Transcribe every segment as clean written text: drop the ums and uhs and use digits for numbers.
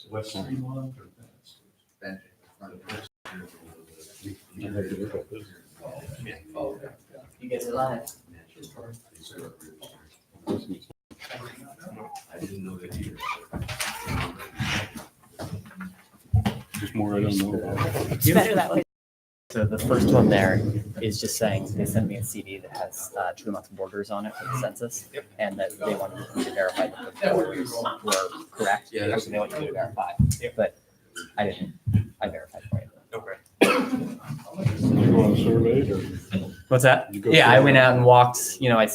West Tremont or You guys are live. I didn't know that either. There's more I don't know about. It's better that way. So the first one there is just saying, they sent me a CD that has Tremont's borders on it for the census, and that they wanted me to verify that the borders were correct. Yeah. So they want you to verify, but I didn't. I verified for you. Okay. Did you go on surveys or? What's that? You go Yeah, I survey? went out and walked. You know, I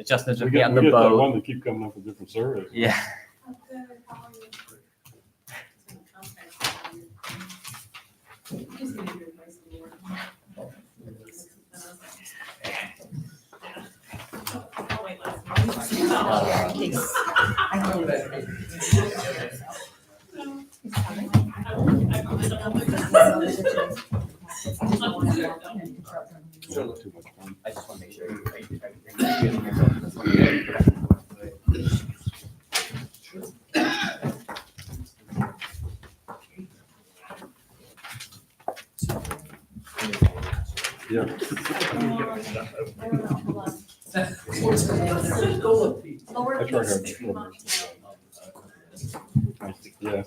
Justin took We me get on the that boat. one that keep coming up with different surveys. Yeah. Too much fun. I just want to make sure. Yeah. Oh, I try hard. Yeah.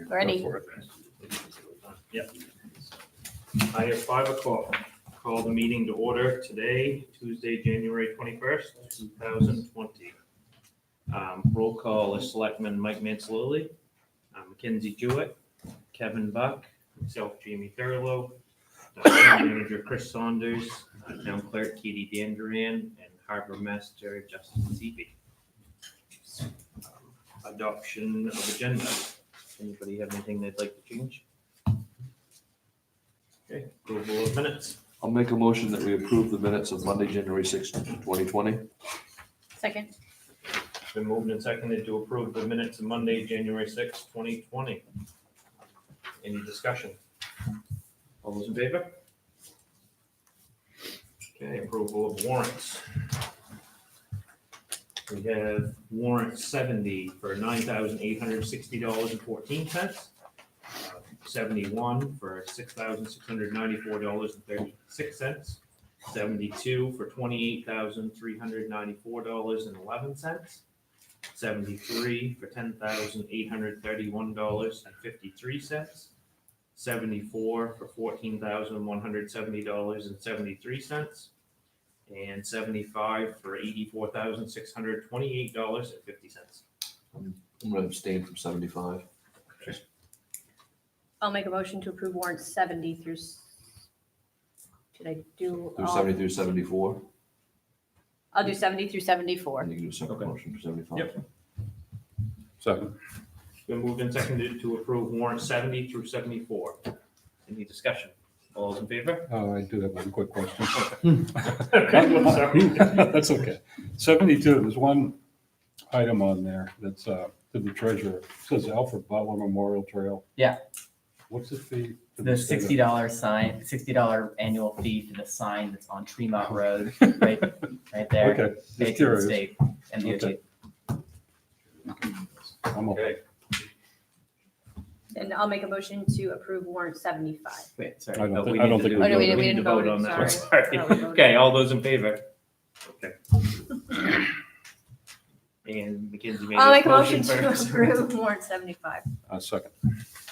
Ready. Yep. I have 5 o'clock. Call the meeting to order today, Tuesday, January 21st, 2020. Roll call is Selectman Mike Mansalili, Mackenzie Jewett, Kevin Buck, myself, Jamie Thurlow, Town Manager Chris Saunders, Town Clerk Katie Danduran, and Harbor Master Justin Zeeby. Adoption of agenda. Anybody have anything they'd like to change? Okay, approval of minutes. I'll make a motion that we approve the minutes of Monday, January 6th, 2020. Second. It's been moved and seconded to approve the minutes of Monday, January 6th, 2020. Any discussion? All those in favor? Okay, approval of warrants. We have warrant 70 for $9,860.14. 71 for $6,694.36. 72 for $28,394.11. 73 for $10,831.53. 74 for $14,170.73. And 75 for $84,628.50. I'm going to abstain from 75. I'll make a motion to approve warrants 70 through, should I do? Through all- 70 through 74. I'll do 70 through 74. And you can do a separate Okay. motion for 75. Yep. Second. It's been moved and seconded to approve warrant 70 through 74. Any discussion? All those in favor? I do have one quick question. Okay, I'm sorry. That's okay. 72, there's one item on there that's to the treasurer. It says Alfred Butler Memorial Trail. Yeah. What's the fee? for The state of- $60 annual fee for the sign that's on Tremont Road, right there. Okay, just Based in the curious. state and the Okay. I'm okay. Okay, And I'll make a motion to approve warrant 75. Wait, sorry. I don't Oh, think- we I don't need to think do- we Oh, no, we voted. didn't need to vote vote, on that. sorry. Sorry. No, we voted. Okay, all those in favor? Okay. And Mackenzie made I'll a make a motion to first. approve warrant 75. Second.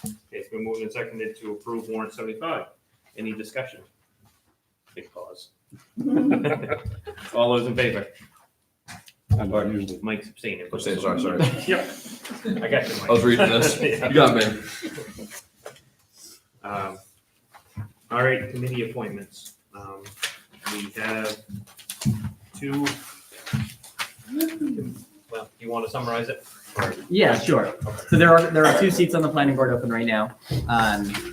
Okay, it's been moved and seconded to approve warrant 75. Any discussion? Big pause. All those in favor? I'm not usually. Mike's abstaining. Sorry. Yep. I got you, Mike. I was reading this. You got me. All right, committee appointments. We have two. Well, you want to summarize it? Yeah, sure. So there are two seats on the planning board open right now.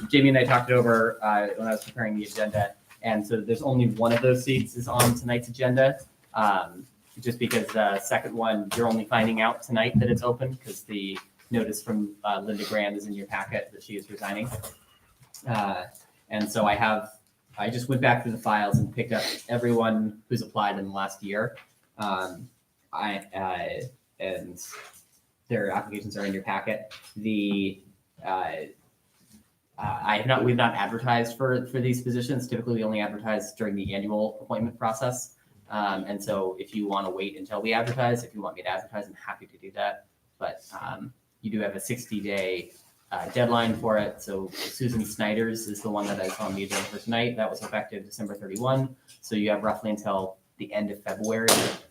Jamie and I talked it over when I was preparing the agenda, and so there's only one of those seats is on tonight's agenda. Just because the second one, you're only finding out tonight that it's open because the notice from Linda Grand is in your packet that she is resigning. And so I just went back through the files and picked up everyone who's applied in the last year. And their applications are in your packet. We've not advertised for these positions. Typically, we only advertise during the annual appointment process. And so if you want to wait until we advertise, if you want me to advertise, I'm happy to do that. But you do have a 60-day deadline for it. So Susan Snyder's is the one that is on the agenda for tonight. That was effective December 31. So you have roughly until the end of February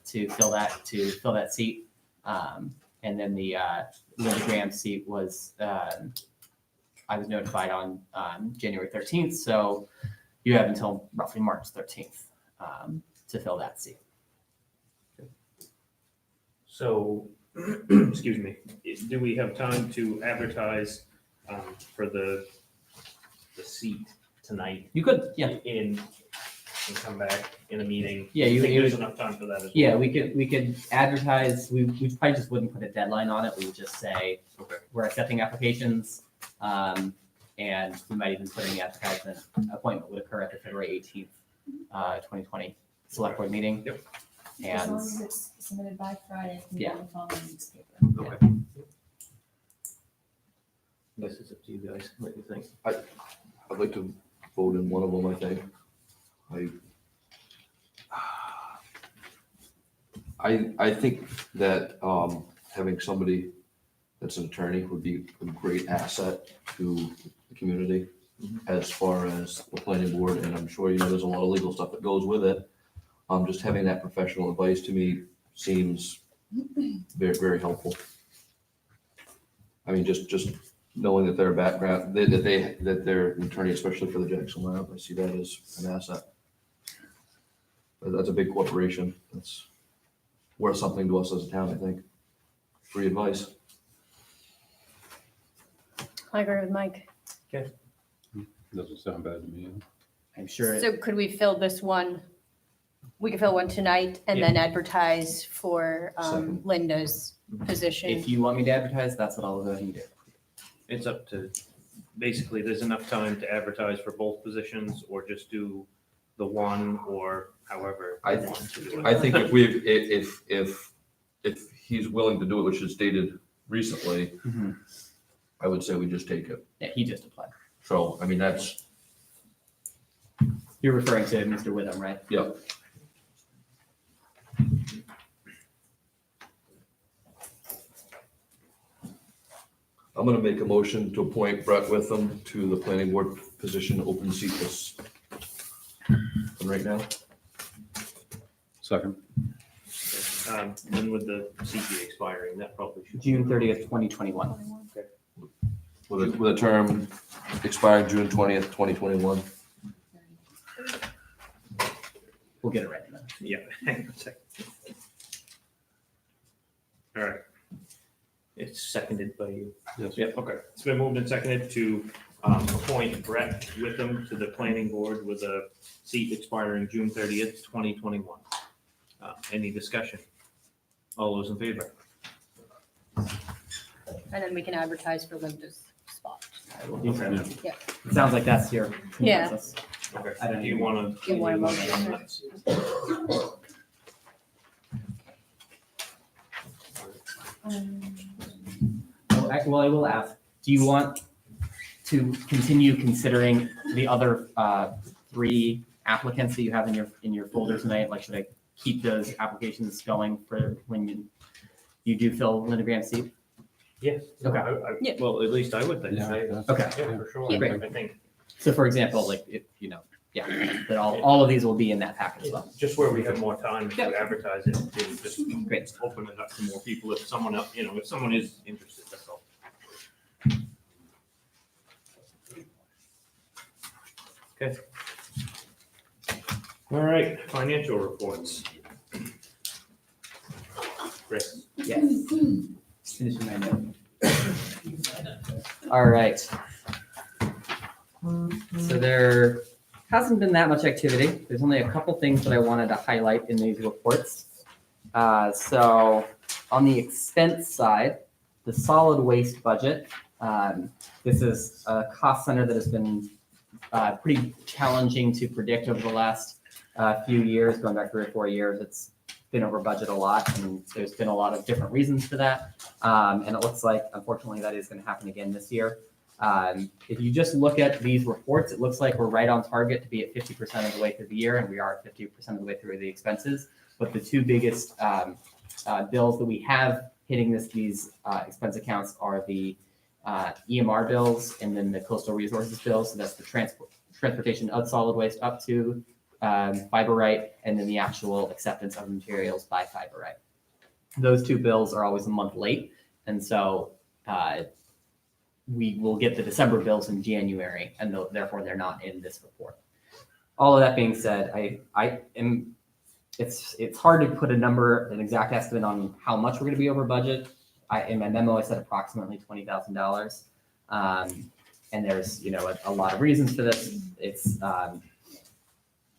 to fill that seat. And then the Linda Graham seat was, I was notified on January 13th. So you have until roughly March 13th to fill that seat. So, excuse me, do we have time to advertise for the seat tonight You could, yeah. and come back in a meeting? Yeah, Do you you- think you there's would- enough time for that as well? Yeah, we could advertise, we probably just wouldn't put a deadline on it. We would just say, Okay. we're accepting applications. And we might even put in the advertisement, appointment would occur at the February 18th, 2020 select board meeting. Yep. As long And as it's submitted by Friday, it can Yeah. go in the following week's paper. Okay. This is up to you guys. What do you think? I'd like to vote in one of them, I think. I think that having somebody that's an attorney would be a great asset to the community as far as the planning board, and I'm sure, there's a lot of legal stuff that goes with it. Just having that professional advice to me seems very, very helpful. I mean, just knowing that their background, that they're an attorney, especially for the Jackson Lab, I see that as an asset. But that's a big corporation. That's worth something to us as a town, I think. Free advice. I agree with Mike. Doesn't sound bad to me. I'm sure, So could we fill this one? We could fill one tonight and then advertise for Second. Linda's position. if you want me to advertise, that's what I'll go ahead and do. It's up to, basically, there's enough time to advertise for both positions or just do the one or however. you want to do it. I think if he's willing to do it, which is stated recently, I would say we just take it. Yeah, he just applied. So, I mean, that's, You're referring to Mr. Witham, right? yeah. I'm gonna make a motion to appoint Brett Witham to the planning board position, open seat this right now. Second. When would the seat be expiring? That probably should. June 30th, 2021. With a term expiring June 20th, 2021. We'll get it right in a minute. Yeah, hang on a second. All right. It's seconded by you. Yes. Yep, okay. It's been moved and seconded to appoint Brett Witham to the planning board with a seat expiring June 30th, 2021. Any discussion? All those in favor? And then we can advertise for Linda's spot. I will do so. Okay. Yeah. It sounds like that's your Yeah. consensus. Okay. I don't Do you want to? Do you want a motion? Well, I will ask, do you want to continue considering the other 3 applicants that you have in your folder tonight? Like, should I keep those applications going for when you, You do fill Linda Graham's seat? Yes. Okay. Yeah. Well, at least I would think. Yeah, I- that's- Okay. Yeah, for sure. Yeah, great. I think, So for example, like, if, yeah, that all of these will be in that package as well. just where we have more time to Yep. advertise it, it would just Great. open it up to more people if someone else, if someone is interested, that's all. Okay. All right, financial reports. Chris. Yes. Finishing my note. All right. So there hasn't been that much activity. There's only a couple things that I wanted to highlight in these reports. So on the expense side, the solid waste budget, this is a cost center that has been pretty challenging to predict over the last few years, going back 3 or 4 years. It's been over budget a lot, and there's been a lot of different reasons for that. And it looks like, unfortunately, that is going to happen again this year. If you just look at these reports, it looks like we're right on target to be at 50% of the way through the year, and we are at 50% of the way through the expenses. But the two biggest bills that we have hitting these expense accounts are the EMR bills and then the coastal resources bills. So that's the transportation of solid waste up to Fiber Right, and then the actual acceptance of materials by Fiber Right. Those two bills are always a month late, and so we will get the December bills in January, and therefore they're not in this report. All of that being said, it's hard to put an exact estimate on how much we're going to be over budget. In my memo, I said approximately $20,000, and there's a lot of reasons for this.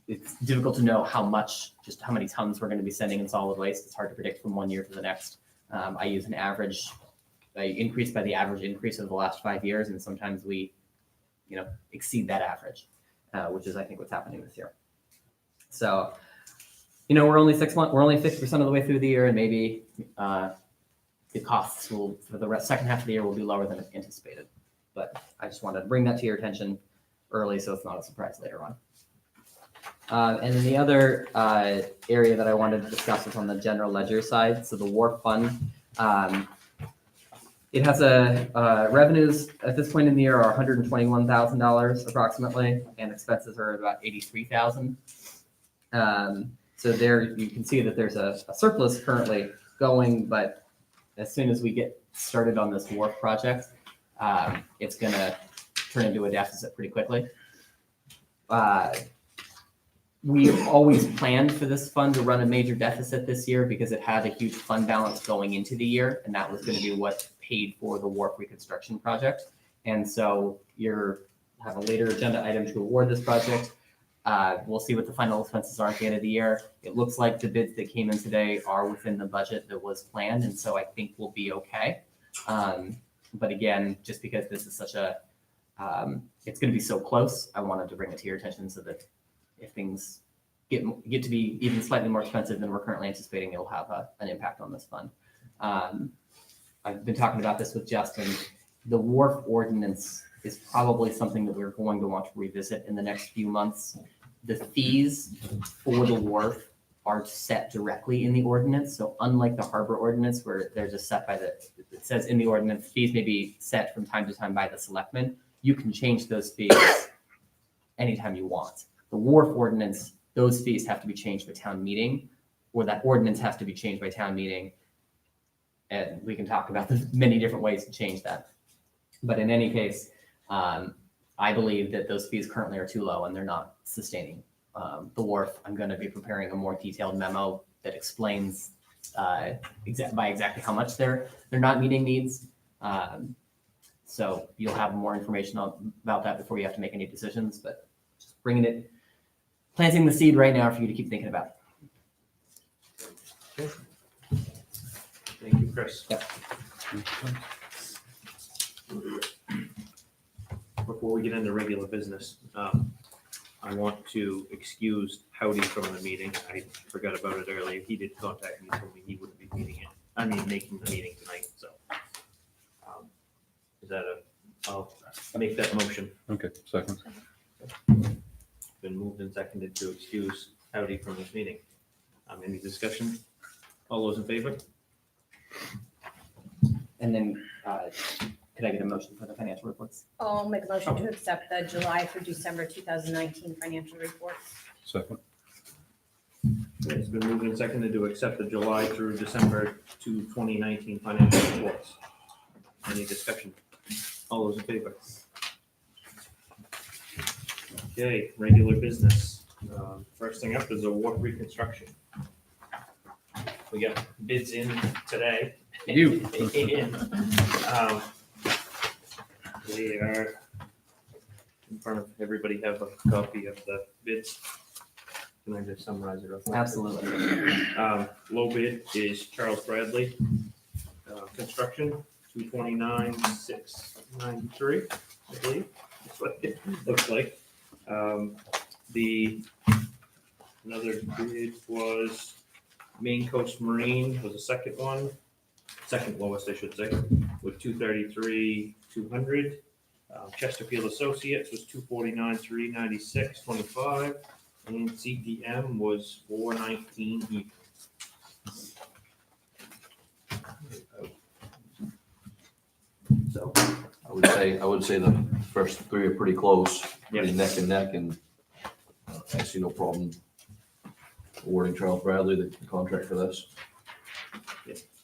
It's difficult to know how many tons we're going to be sending in solid waste. It's hard to predict from one year to the next. I use an average. I increase by the average increase of the last 5 years, and sometimes we, exceed that average, which is I think what's happening this year. So, we're only 6 months. We're only 50% of the way through the year, and maybe the costs for the second half of the year will be lower than anticipated. But I just wanted to bring that to your attention early, so it's not a surprise later on. And then the other area that I wanted to discuss was on the general ledger side. So the WARF fund. It has revenues at this point in the year are $121,000 approximately, and expenses are about $83,000. So there you can see that there's a surplus currently going, but as soon as we get started on this WARF project, it's going to turn into a deficit pretty quickly. We always planned for this fund to run a major deficit this year because it had a huge fund balance going into the year, and that was going to be what paid for the WARF reconstruction project. And so you have a later agenda item to award this project. We'll see what the final expenses are at the end of the year. It looks like the bids that came in today are within the budget that was planned, and so I think we'll be okay. But again, just because this is such it's going to be so close, I wanted to bring it to your attention so that if things get to be even slightly more expensive than we're currently anticipating, it'll have an impact on this fund. I've been talking about this with Justin. The WARF ordinance is probably something that we're going to want to revisit in the next few months. The fees for the WARF are set directly in the ordinance. So unlike the harbor ordinance where they're just set it says in the ordinance, fees may be set from time to time by the selectmen. You can change those fees anytime you want. The WARF ordinance, those fees have to be changed by town meeting, or that ordinance has to be changed by town meeting. And we can talk about the many different ways to change that. But in any case, I believe that those fees currently are too low and they're not sustaining the WARF. I'm going to be preparing a more detailed memo that explains exactly how much they're not meeting needs. So you'll have more information about that before you have to make any decisions. But just planting the seed right now for you to keep thinking about. Thank you, Chris. Yep. Before we get into regular business, I want to excuse Howdy from the meeting. I forgot about it earlier. He did contact me, told me he wouldn't be making the meeting tonight, so. I'll make that motion. Okay, second. Been moved and seconded to excuse Howdy from this meeting. Any discussion? All those in favor? And then, could I get a motion for the financial reports? I'll make a motion to accept the July through December 2019 financial reports. Second. It's been moved and seconded to accept the July through December 2019 financial reports. Any discussion? All those in favor? Okay, regular business. First thing up is award reconstruction. We got bids in today. You. And, they are in front of everybody. Have a copy of the bids. Can I just summarize it real quick? Absolutely. Low bid is Charles Bradley, construction, 229,693, I believe. That's what it looks like. Another bid was Maine Coast Marine was the second one, second lowest, I should say, with 233,200. Chesterfield Associates was 249,396.25, and CPM was 419 even. So I would say the first three are pretty close, pretty neck and neck, and I see no problem awarding Charles Bradley the contract for this.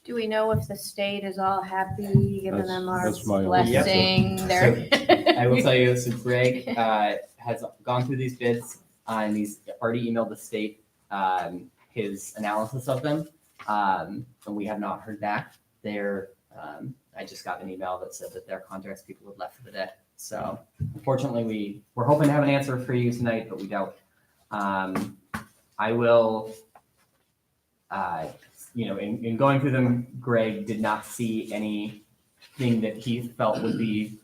Do we know if the state is all happy, giving them our That's my only blessing? They're- I will tell you, so Greg has gone through these bids, and he's already emailed the state his analysis of them, and we have not heard back. I just got an email that said that their contracts people had left for the day. So unfortunately, we're hoping to have an answer for you tonight, but we don't. I will, in going through them, Greg did not see anything that he felt would be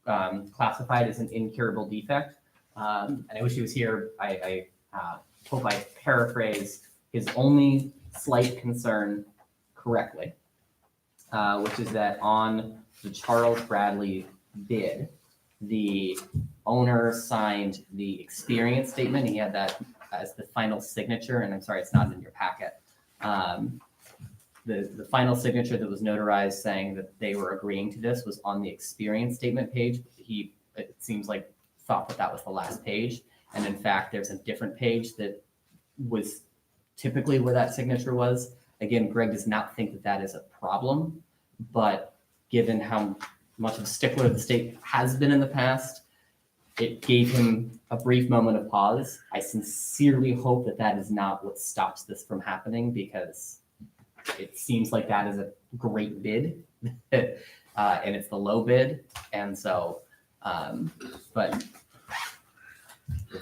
classified as an incurable defect. And I wish he was here. I hope I paraphrase his only slight concern correctly, which is that on the Charles Bradley bid, the owner signed the experience statement. He had that as the final signature, and I'm sorry, it's not in your packet. The final signature that was notarized saying that they were agreeing to this was on the experience statement page. It seems like, thought that was the last page. And in fact, there's a different page that was typically where that signature was. Again, Greg does not think that that is a problem, but given how much of a stickler the state has been in the past, it gave him a brief moment of pause. I sincerely hope that that is not what stops this from happening, because it seems like that is a great bid, and it's the low bid. And so, but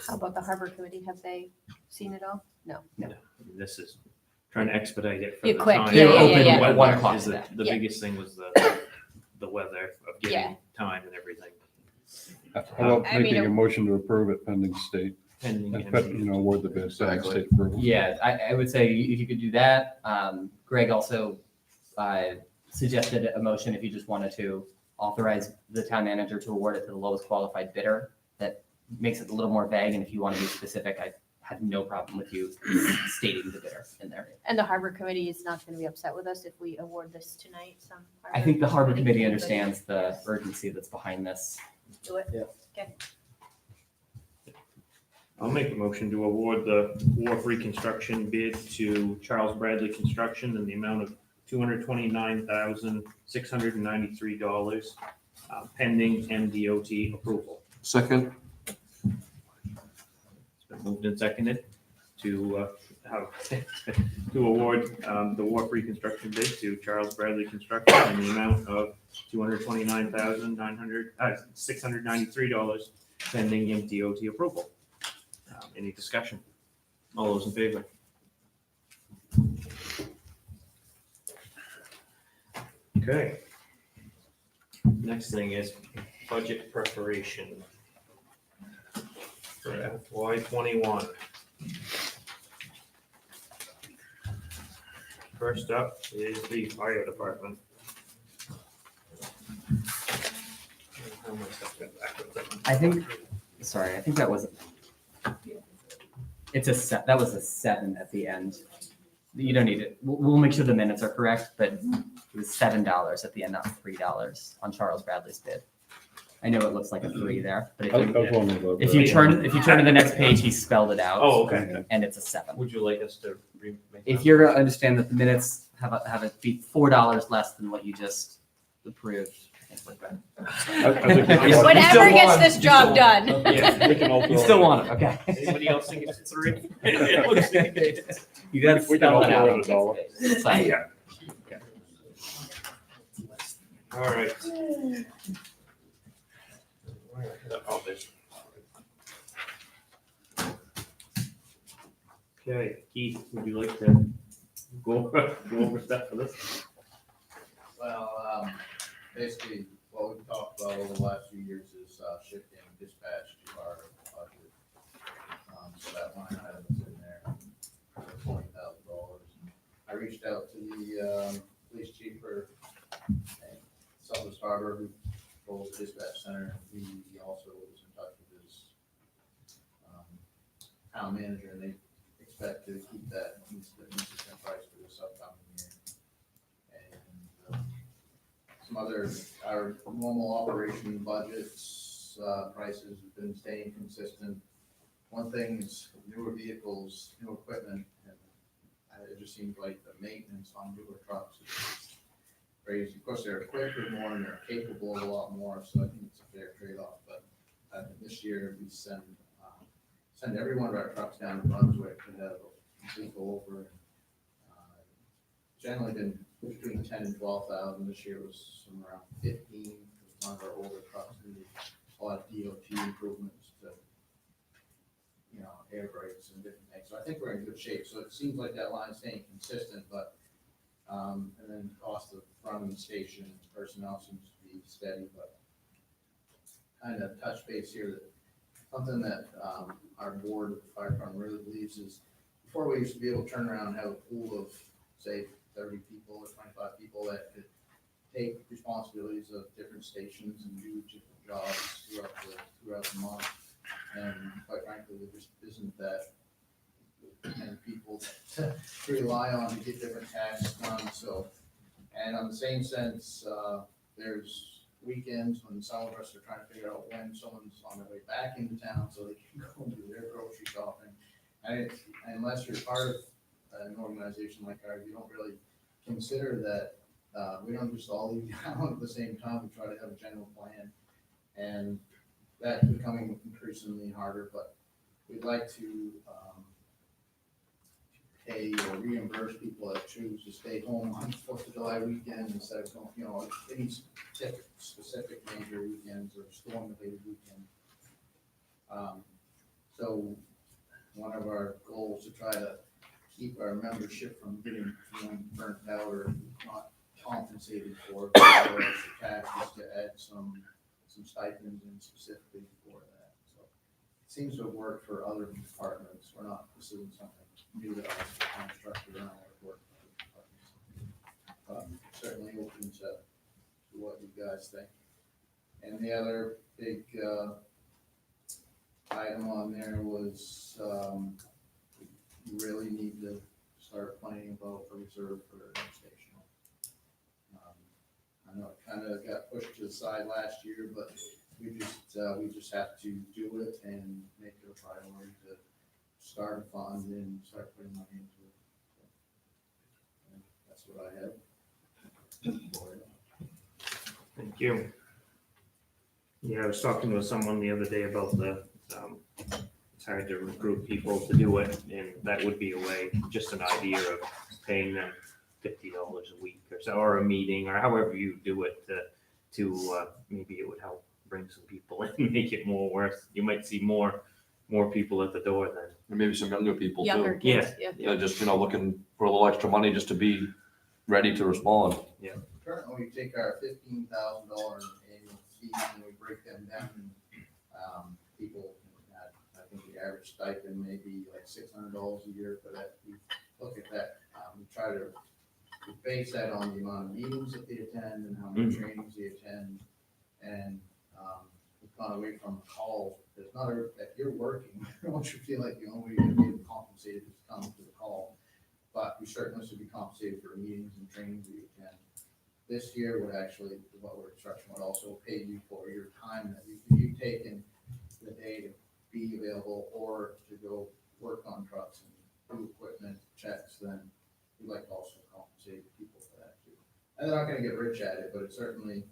How about the harbor committee? Have they seen it all? This is trying to expedite it for Yeah, the quick. time. Yeah, yeah, open yeah, yeah. at 1 o'clock Is today. The Yeah. biggest thing was the weather of Yeah. getting time and everything. How about I mean, making a it- motion to approve it pending state, Pending award the bid, pending Exactly. state approval? Yeah, I would say if you could do that. Greg also suggested a motion if you just wanted to authorize the town manager to award it to the lowest qualified bidder. That makes it a little more vague, and if you want to be specific, I have no problem with you stating the bidder in there. And the harbor committee is not going to be upset with us if we award this tonight. I think the harbor committee understands the urgency that's behind this. Do it. I'll make a motion to award the wharf reconstruction bid to Charles Bradley Construction in the amount of $229,693, pending MDOT approval. Second, It's been moved and seconded to award the wharf reconstruction bid to Charles Bradley Construction in the amount of $229,693, pending MDOT approval. Any discussion? All those in favor? Okay. Next thing is budget preparation for FY '21. First up is the fire department. How much stuff got back with them? I think that was, that was a 7 at the end. You don't need it. We'll make sure the minutes are correct, but it was $7 at the end, not $3 on Charles Bradley's bid. I know it looks like a 3 there, but I was wondering about if that. you turn to the next page, he spelled it out. Oh, okay. And it's a 7. Would you like us to? If you're gonna understand that the minutes have it be $4 less than what you just approved, I think we're good. I think we can- You Whatever still gets want- this you job still done. want- Yeah. we can all You throw still it. want it, okay? Anybody else think it's 3? You gotta We can all spell it out throw on it the a dollar. next page. It's fine. Yeah. All right. Oh, there's- Okay, Keith, would you like to go over stuff for this? Well, basically, what we've talked about over the last few years is shifting dispatch to our budget. So that line item is in there, for $20,000. I reached out to the police chief for Southwest Harbor, who controls the dispatch center. He also was in touch with his town manager, and they expect to keep that consistent price for this upcoming year. And some other, our normal operation budgets, prices have been staying consistent. One thing is newer vehicles, new equipment, and it just seems like the maintenance on newer trucks is crazy. Of course, they're quicker more and they're capable of a lot more, so I think it's a fair trade-off. But this year, we send every one of our trucks down to Brunswick to have a complete over. Generally been between 10 and 12,000. This year was somewhere around 15. It was one of our older trucks needed a lot of DOT improvements to, air brakes and different things. So I think we're in good shape. So it seems like that line's staying consistent, but and then cost of running the station and personnel seems to be steady, but kind of touch base here that something that our board of the fire department really believes is before we used to be able to turn around and have a pool of say 30 people or 25 people that could take responsibilities of different stations and do different jobs throughout the month. And quite frankly, there just isn't that many people to rely on to get different tasks done. So, and on the same sense, there's weekends when some of us are trying to figure out when someone's on their way back into town so they can go and do their grocery shopping. And unless you're part of an organization like ours, you don't really consider that we don't just all leave town at the same time. We try to have a general plan, and that's becoming increasingly harder. But we'd like to pay or reimburse people that choose to stay home on 4th of July weekend instead of going, any specific major weekends or storm-related weekends. So one of our goals to try to keep our membership from getting burnt out or not compensated for the tax is to add some stipends in specifically for that. So it seems to have worked for other departments. We're not pursuing something new to us, kind of structured around our work. Certainly open to what you guys think. And the other big item on there was we really need to start planning about a reserve for the next station. I know it kind of got pushed to the side last year, but we just have to do it and make it a priority to start a fund and start putting money into it. And that's what I have. Thank you. Yeah, I was talking with someone the other day about it's hard to recruit people to do it, and that would be a way, just an idea of paying them $50 a week or so, or a meeting, or however you do it to maybe it would help bring some people in, make it more worth. You might see more people at the door then. And maybe some younger people too. Younger kids, yeah. Yeah, just, looking for a little extra money just to be ready to respond. Currently, we take our $15,000 annual fee and we break them down. People, I think the average stipend may be like $600 a year for that. We look at that. We try to base that on the amount of meetings that they attend and how many trainings they attend. And we've gone away from calls. There's if you're working, I don't want you to feel like the only way you're getting compensated is to come to the call. but we certainly should be compensated for meetings and trainings we attend. This year would actually, the Butler Construction would also pay you for your time that you've taken the day to be available or to go work on trucks and do equipment checks, then we'd like to also compensate people for that too. And they're not gonna get rich at it, but it certainly,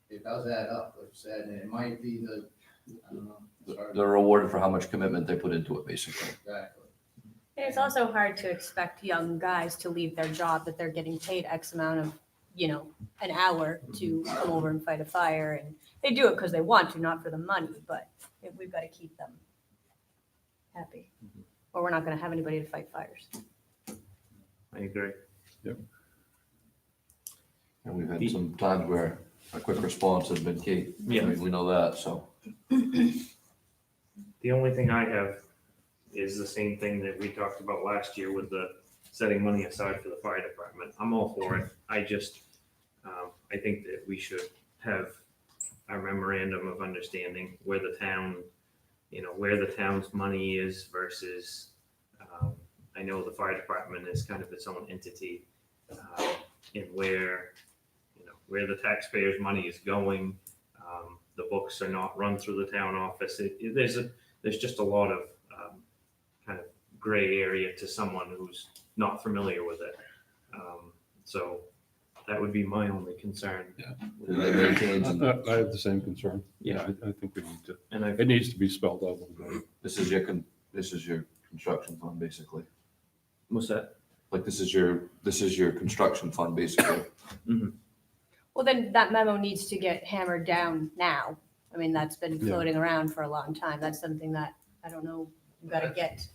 it does add up, like you said, and it might be the, I don't know. it's hard to- They're rewarded for how much commitment they put into it, basically. Exactly. And it's also hard to expect young guys to leave their job that they're getting paid X amount of, an hour to come over and fight a fire. And they do it because they want to, not for the money, but we've got to keep them happy. Or we're not going to have anybody to fight fires. I agree. And we've had some times where a quick response has been key. Yeah. I mean, we know that, so. The only thing I have is the same thing that we talked about last year with the setting money aside for the fire department. I'm all for it. I just, I think that we should have a memorandum of understanding where the town, where the town's money is versus, I know the fire department is kind of its own entity, and where the taxpayers' money is going. The books are not run through the town office. There's just a lot of kind of gray area to someone who's not familiar with it. So that would be my only concern. They maintain some- I have the same concern. Yeah. I think we need to, And it needs to be spelled out a little bit. This is your construction fund, basically. what's that? Like, this is your construction fund, basically. Well, then that memo needs to get hammered down now. I mean, that's been Yeah. floating around for a long time. That's something that, I don't know, we've got to get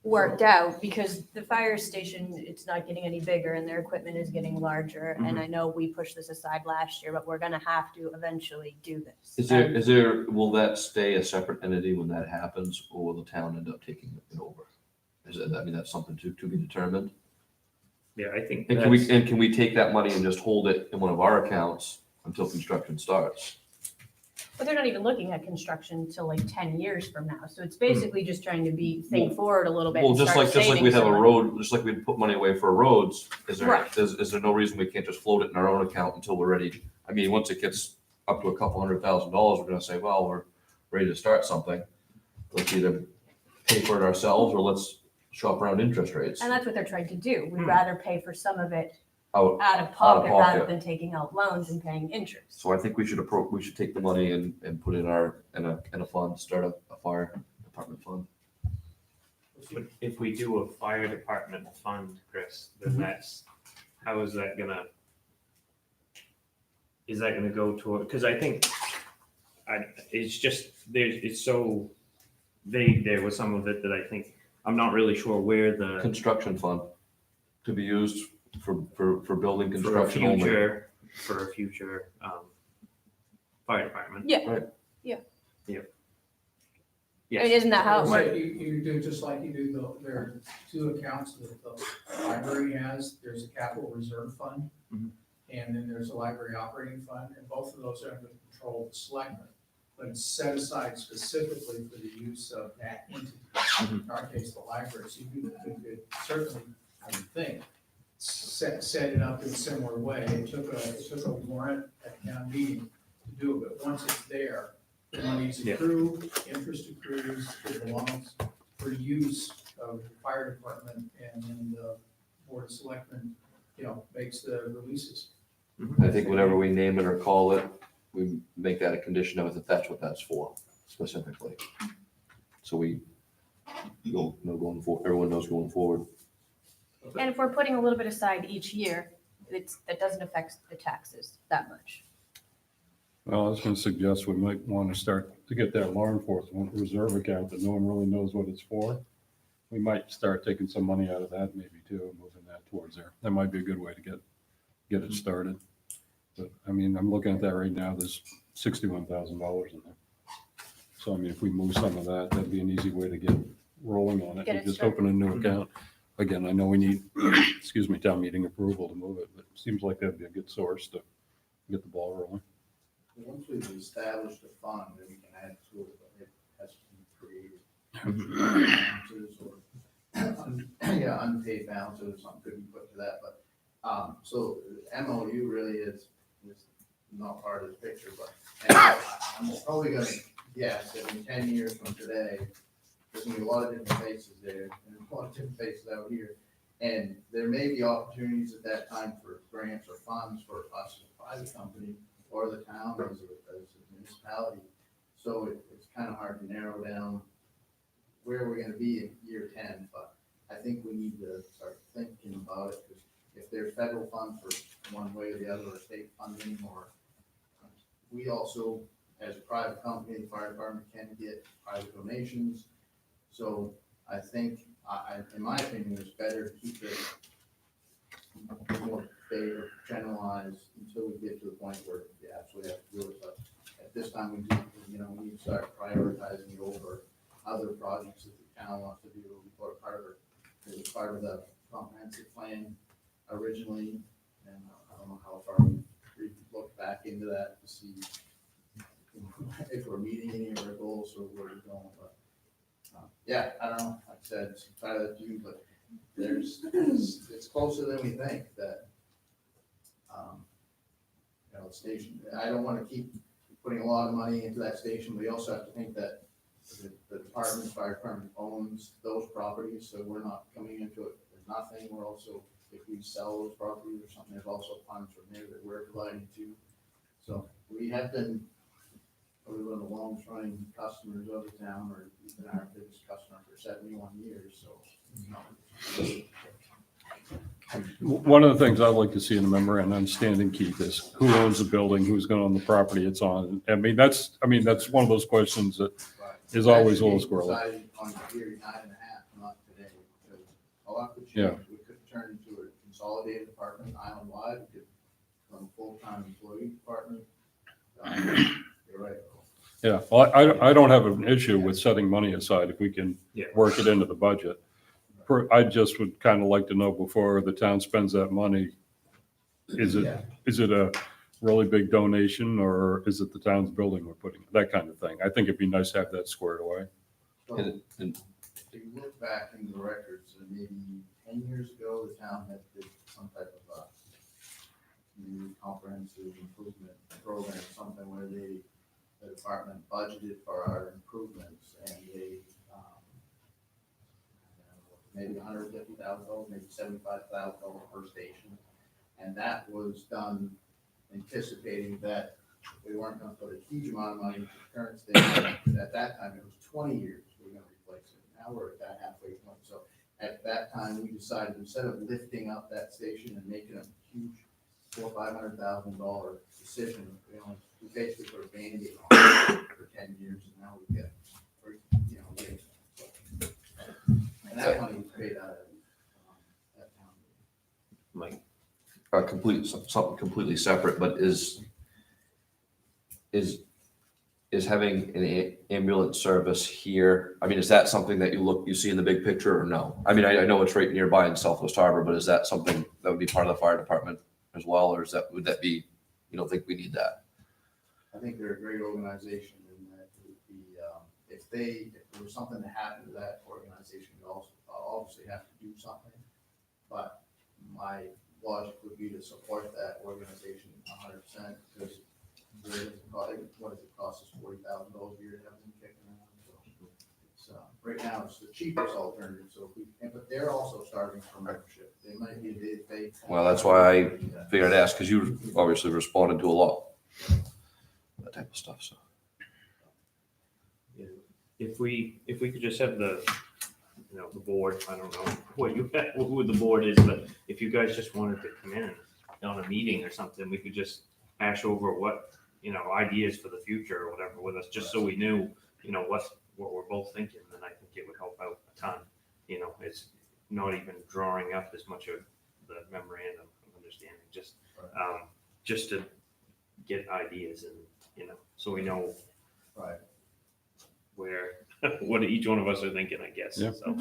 worked out because the fire station, it's not getting any bigger and their equipment is getting larger. And I know we pushed this aside last year, but we're going to have to eventually do this. Will that stay a separate entity when that happens, or will the town end up taking it over? That's something to be determined. Yeah, I think And can we take that money and just hold it in one of our accounts until construction starts? But they're not even looking at construction till like 10 years from now. So it's basically just trying to think forward a little bit. Well, and just start like saving we'd have some a money. road, just like we'd put money away for roads, is Right. there no reason we can't just float it in our own account until we're ready? I mean, once it gets up to a couple $100,000, we're gonna say, well, we're ready to start something. Let's either pay for it ourselves or let's shop around interest rates. And that's what they're trying to do. We'd rather pay for some of it Out. out of pocket rather pocket. than taking out loans and paying interest. So I think we should take the money and put it in a fund, start a fire department fund. if we do a fire department fund, Chris, then how is that gonna go toward, because I think it's just, it's so vague there with some of it that I think, I'm not really sure where the, Construction fund to be used for building for a construction only. future fire department. Yeah. Right. Yeah. Yep. I mean, Yes, isn't that how it works? You do just like you do, there are two accounts that the library has. There's a capital reserve fund. Mhm. And then there's a library operating fund, and both of those are under the control of the selectmen. But it's set aside specifically for the use of that entity, in our case, the library. So you could certainly, I would think, set it up in a similar way. It took a warrant at town meeting to do it, but once it's there, the money's Yeah. accrued, interest accrues, it belongs for use of the fire department, and then the board of selectmen, makes the releases. I think whatever we name it or call it, we make that a condition of it, that that's what that's for specifically. So we know going forward, everyone knows going forward. And if we're putting a little bit aside each year, that doesn't affect the taxes that much. Well, I was gonna suggest we might want to start to get that law enforcement reserve account that no one really knows what it's for. We might start taking some money out of that maybe too, and moving that towards there. That might be a good way to get it started. But I mean, I'm looking at that right now, there's $61,000 in there. So I mean, if we move some of that, that'd be an easy way to get rolling on it. Get You it just started. open a new account. Again, I know we need, town meeting approval to move it, but it seems like that'd be a good source to get the ball rolling. Once we've established a fund, then we can add to it, but it has to be created. Balances or yeah, unpaid balances or something could be put to that, but, so MOU really is not part of the picture, but and I'm probably gonna guess that in 10 years from today, there's gonna be a lot of different faces there and a lot of different faces out here. And there may be opportunities at that time for grants or funds for us as a private company or the town as a municipality. So it's kind of hard to narrow down where we're gonna be in year 10, but I think we need to start thinking about it, because if there's federal funds for one way or the other, or state funding, or we also, as a private company, the fire department can get private donations. So I think, in my opinion, it's better to keep it more vague or generalized until we get to the point where we absolutely have to do it. But at this time, we do, we need to start prioritizing it over other projects that the town wants to do. We put it was part of the comprehensive plan originally, and I don't know how far we looked back into that to see if we're meeting any of our goals or where we're going, but yeah, I don't know, like I said, it's entirely up to you, but it's closer than we think that, the station, I don't wanna keep putting a lot of money into that station. We also have to think that the department, fire department owns those properties, so we're not coming into it with nothing. We're also, if we sell those properties or something, there's also funds from there that we're providing to. So we have been probably one of the longest running customers of the town, or even our biggest customer for 71 years, so. One of the things I'd like to see in the memorandum, standing, Keith, is who owns the building, who's going to own the property it's on. I mean, that's one of those questions that is always a little squirrely. Decided on year 9.5, not today, because a lot could Yeah. change. We could turn into a consolidated department island-wide, we could become a full-time employee department. You're right. Yeah, well, I don't have an issue with setting money aside if we can Yeah. work it into the budget. I just would kind of like to know before the town spends that money, is Yeah. it a really big donation, or is it the town's building we're putting, that kind of thing? I think it'd be nice to have that squared away. So, And if you look back in the records, maybe 10 years ago, the town had did some type of new comprehensive improvement program, something where the department budgeted for our improvements, and they, maybe $150,000, maybe $75,000 per station. And that was done anticipating that we weren't gonna put a huge amount of money into the current station. At that time, it was 20 years we were gonna replace it. Now we're at that halfway point. So at that time, we decided, instead of lifting up that station and making a huge $400,000 or $500,000 decision, we basically put a Band-Aid on it for 10 years, and now we get, and that money was paid out of that town. Mike, something completely separate, but is having an ambulance service here, I mean, is that something that you see in the big picture, or no? I mean, I know it's right nearby in Southwest Harbor, but is that something that would be part of the fire department as well, or would that be, you don't think we need that? I think they're a great organization, and that it would be, if there was something to happen to that organization, we also obviously have to do something. But my logic would be to support that organization 100%, because what does it cost us, $40,000 a year to have them kicking around? So it's, right now, it's the cheapest alternative. So but they're also starting from membership. They might be a day. Well, that's why I figured I'd ask, because you obviously responded to a lot of that type of stuff, so. if we could just have the board, I don't know who the board is, but if you guys just wanted to come in on a meeting or something, we could just hash over what, ideas for the future or whatever with us, just so we knew, what we're both thinking, then I think it would help out a ton. It's not even drawing up as much of the memorandum of understanding, just to get ideas and, so we know Right. where, what each one of us are thinking, I guess, Yeah. so.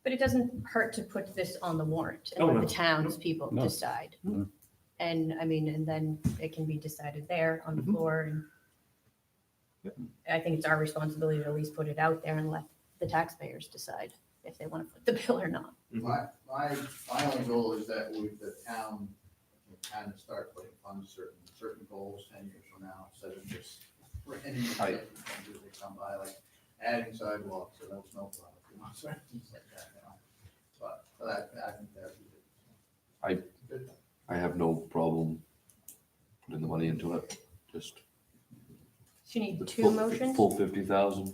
But it doesn't hurt to put this on the warrant and Oh, let no. the townspeople No. decide. No. And and then it can be decided there on the Mhm. floor. And Yep. I think it's our responsibility to at least put it out there and let the taxpayers decide. if they want to foot the bill or not. My only goal is that the town can kind of start putting funds, certain goals 10 years from now, instead of just randomly I- things they come by, like adding sidewalks or no snowplow, certain things like that, But I think that'd be good. I have no problem putting the money into it, just. So you need the two full- motions? Full 50,000.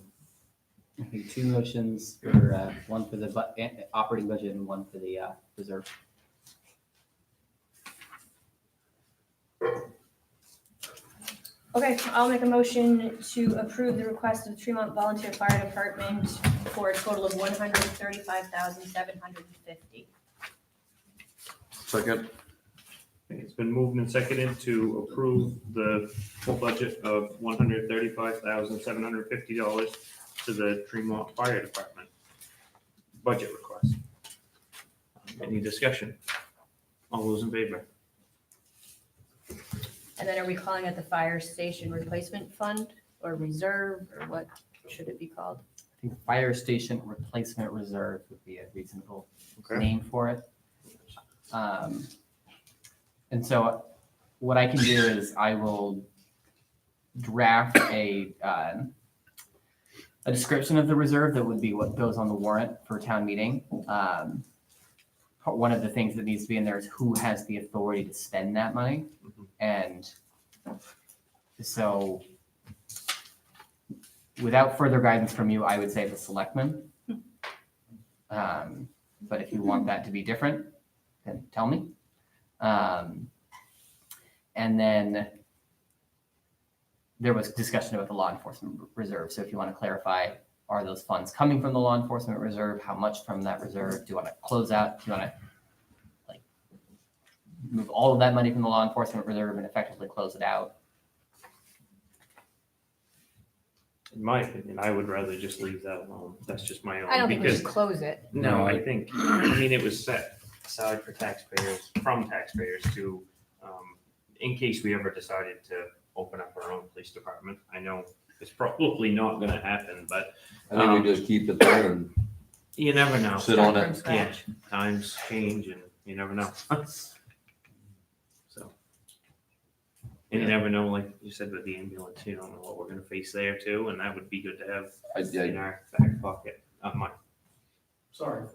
I think 2 motions for, one for the operating budget and one for the reserve. Okay, I'll make a motion to approve the request of the Tremont Volunteer Fire Department for a total of $135,750. Second. It's been moved and seconded to approve the full budget of $135,750 to the Tremont Fire Department budget request. Any discussion? All those in favor? And then are we calling it the Fire Station Replacement Fund or Reserve, or what should it be called? I think Fire Station Replacement Reserve would be a reasonable name for it. And so what I can do is I will draft a description of the reserve that would be what goes on the warrant for town meeting. One of the things that needs to be in there is who has the authority to spend that money. And so without further guidance from you, I would say the selectmen. But if you want that to be different, then tell me. And then there was discussion about the law enforcement reserve. So if you want to clarify, are those funds coming from the law enforcement reserve? How much from that reserve? Do you want to close out? Do you want to like move all of that money from the law enforcement reserve and effectively close it out? In my opinion, I would rather just leave that alone. That's just my own. I don't think we because- should close it. No, I think, it was set aside for taxpayers, from taxpayers to, in case we ever decided to open up our own police department. I know it's probably not gonna happen, but I think we just keep it there and you never know. sit on Start from it. scratch. Times change and you never know. So. And you never know, like you said with the ambulance, you don't know what we're gonna face there too, and that would be good to have in our back pocket. Sorry,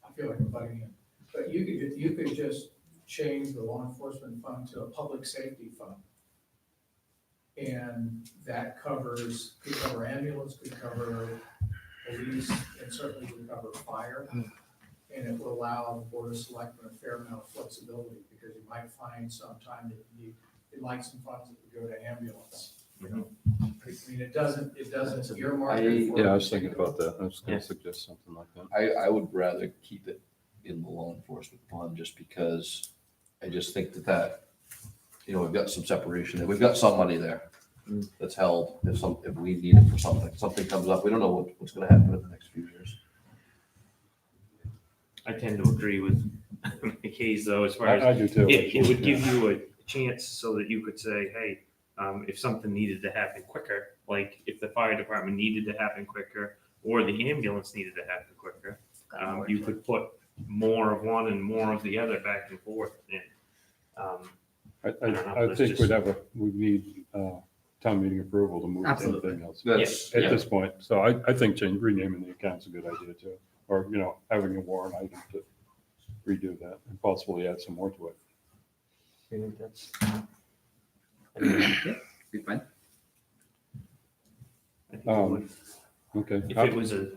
I feel like I'm butting in, but you could just change the law enforcement fund to a public safety fund. And that could cover ambulance, could cover police, and certainly could cover fire. And it will allow the board of selectmen a fair amount of flexibility, because you might find sometime that you'd like some funds that would go to ambulance. You know, I mean, it doesn't earmark it for. Yeah, I was thinking about that. I was going to suggest something like that. I would rather keep it in the law enforcement fund, just because I just think that, we've got some separation there. We've got some money there that's held if we need it for something comes up. We don't know what's gonna happen in the next few years. I tend to agree with McKay's though, as far as I do too. it would give Yeah. you a chance so that you could say, hey, if something needed to happen quicker, like if the fire department needed to happen quicker or the ambulance needed to happen quicker, you could put more of one and more of the other back and forth. And I That's think just- we need town meeting approval to move Absolutely. anything else That's, at this point. So I think renaming the account's a good idea too. Or, having a warrant item to redo that and possibly add some more to it. Be fine. I think it would- Okay. if it was a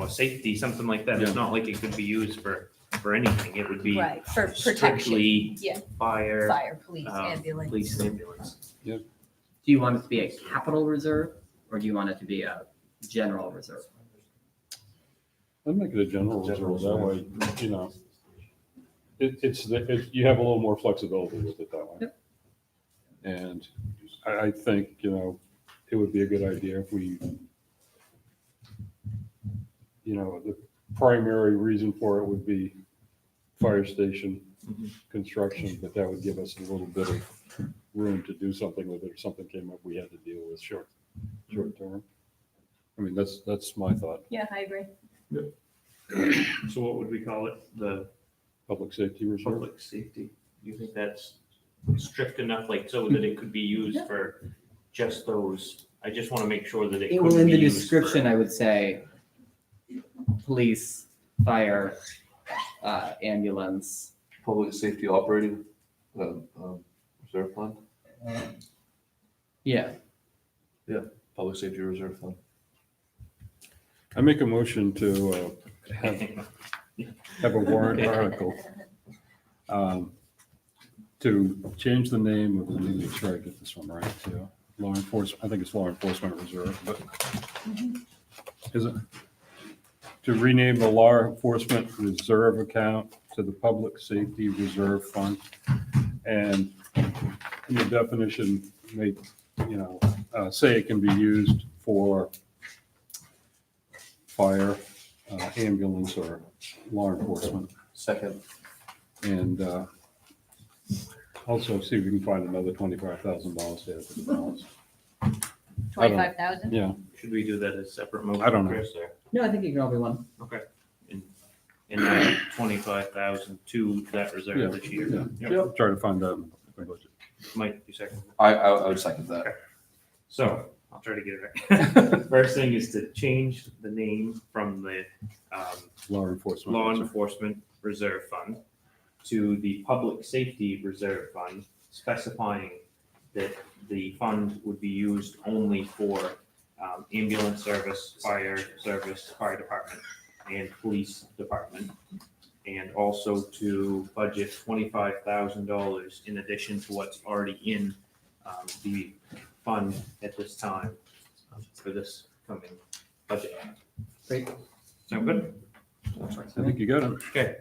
safety, something like that, it's Yeah. not like it could be used for anything. It would be Right, for protection, strictly yeah, fire, fire, police, police, ambulance. and ambulance. Do you want it to be a capital reserve or do you want it to be a general reserve? I'd make it a general General reserve, that way, you have a little more flexibility with it that way. Yep. And I think, it would be a good idea if we, the primary reason for it would be fire station construction, but that would give us a little bit of room to do something with it if something came up we had to deal with short term. I mean, that's my thought. Yeah, I agree. So what would we call it? The Public safety reserve. public safety? Do you think that's strict enough, like, so that it could be used for just those? I just want to make sure that it Well, could in be the used for. description, I would say police, fire, ambulance. Public safety operating, reserve fund, Yeah. public safety reserve fund. I make a motion to have a warrant article to change the name of, let me make sure I get this one right, to law enforcement, I think it's law enforcement reserve, but is it? To rename the law enforcement reserve account to the public safety reserve fund. And in the definition, make, say it can be used for fire, ambulance, or law enforcement. Second. And also see if we can find another $25,000 to add to the balance. 25,000? Yeah, Should we do that as separate motion? I don't know. Chris, or- No, I think you can all be one. Okay. And then 25,000 to that yeah, reserve this year. yeah. Try to find that in my budget. Mike, you second? I would second that. So I'll try to get it right. First thing is to change the name from the Law enforcement. Law Enforcement Reserve Fund to the Public Safety Reserve Fund, specifying that the fund would be used only for ambulance service, fire department, and police department. And also to budget $25,000 in addition to what's already in the fund at this time for this coming budget. Great. Sound good? I think you got it. Okay.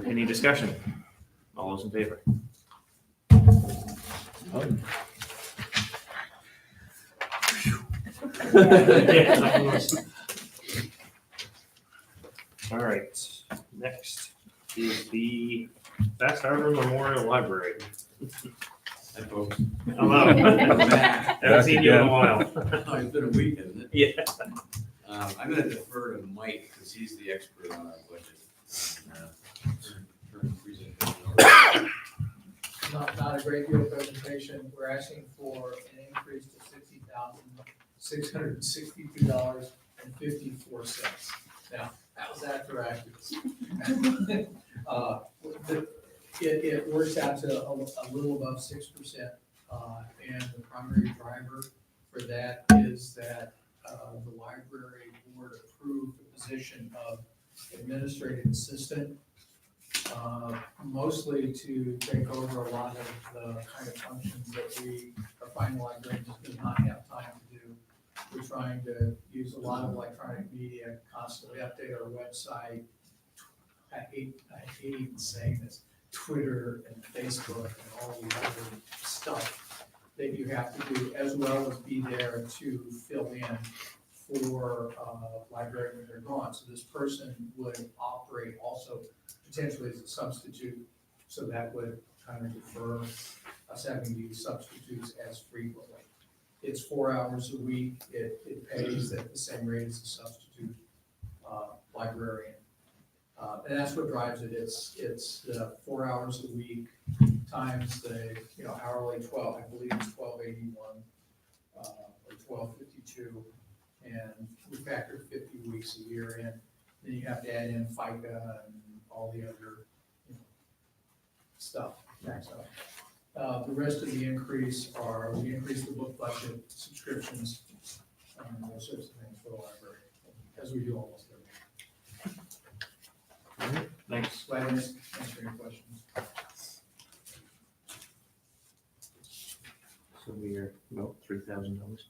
Any discussion? All those in favor? All right, next is the Fast Harbor Memorial Library. Hi, folks. Hello. Haven't seen you in a while. Oh, it's been a week, hasn't it? Yeah. I'm gonna defer to Mike, because he's the expert on our budget. Current presentation. Not a great deal of presentation. We're asking for an increase to $60,662.54. Now, how's that for accuracy? It works out to a little above 6%. And the primary driver for that is that the library board approved the position of administrative assistant, mostly to take over a lot of the kind of functions that our fine librarian just does not have time to do. We're trying to use a lot of electronic media, constantly update our website. I hate even saying this, Twitter and Facebook and all the other stuff that you have to do, as well as be there to fill in for librarians when they're gone. So this person would operate also potentially as a substitute, so that would kind of defer us having to use substitutes as frequently. It's 4 hours a week. It pays at the same rate as a substitute librarian. And that's what drives it. It's 4 hours a week times the hourly 12. I believe it's 12.81 or 12.52, and we factor 50 weeks a year in. Then you have to add in FICA and all the other stuff. The rest of the increase we increased the book budget, subscriptions, those sorts of things for the library, as we do almost everything. Thanks. Glad to answer your questions. So we are about $3,000.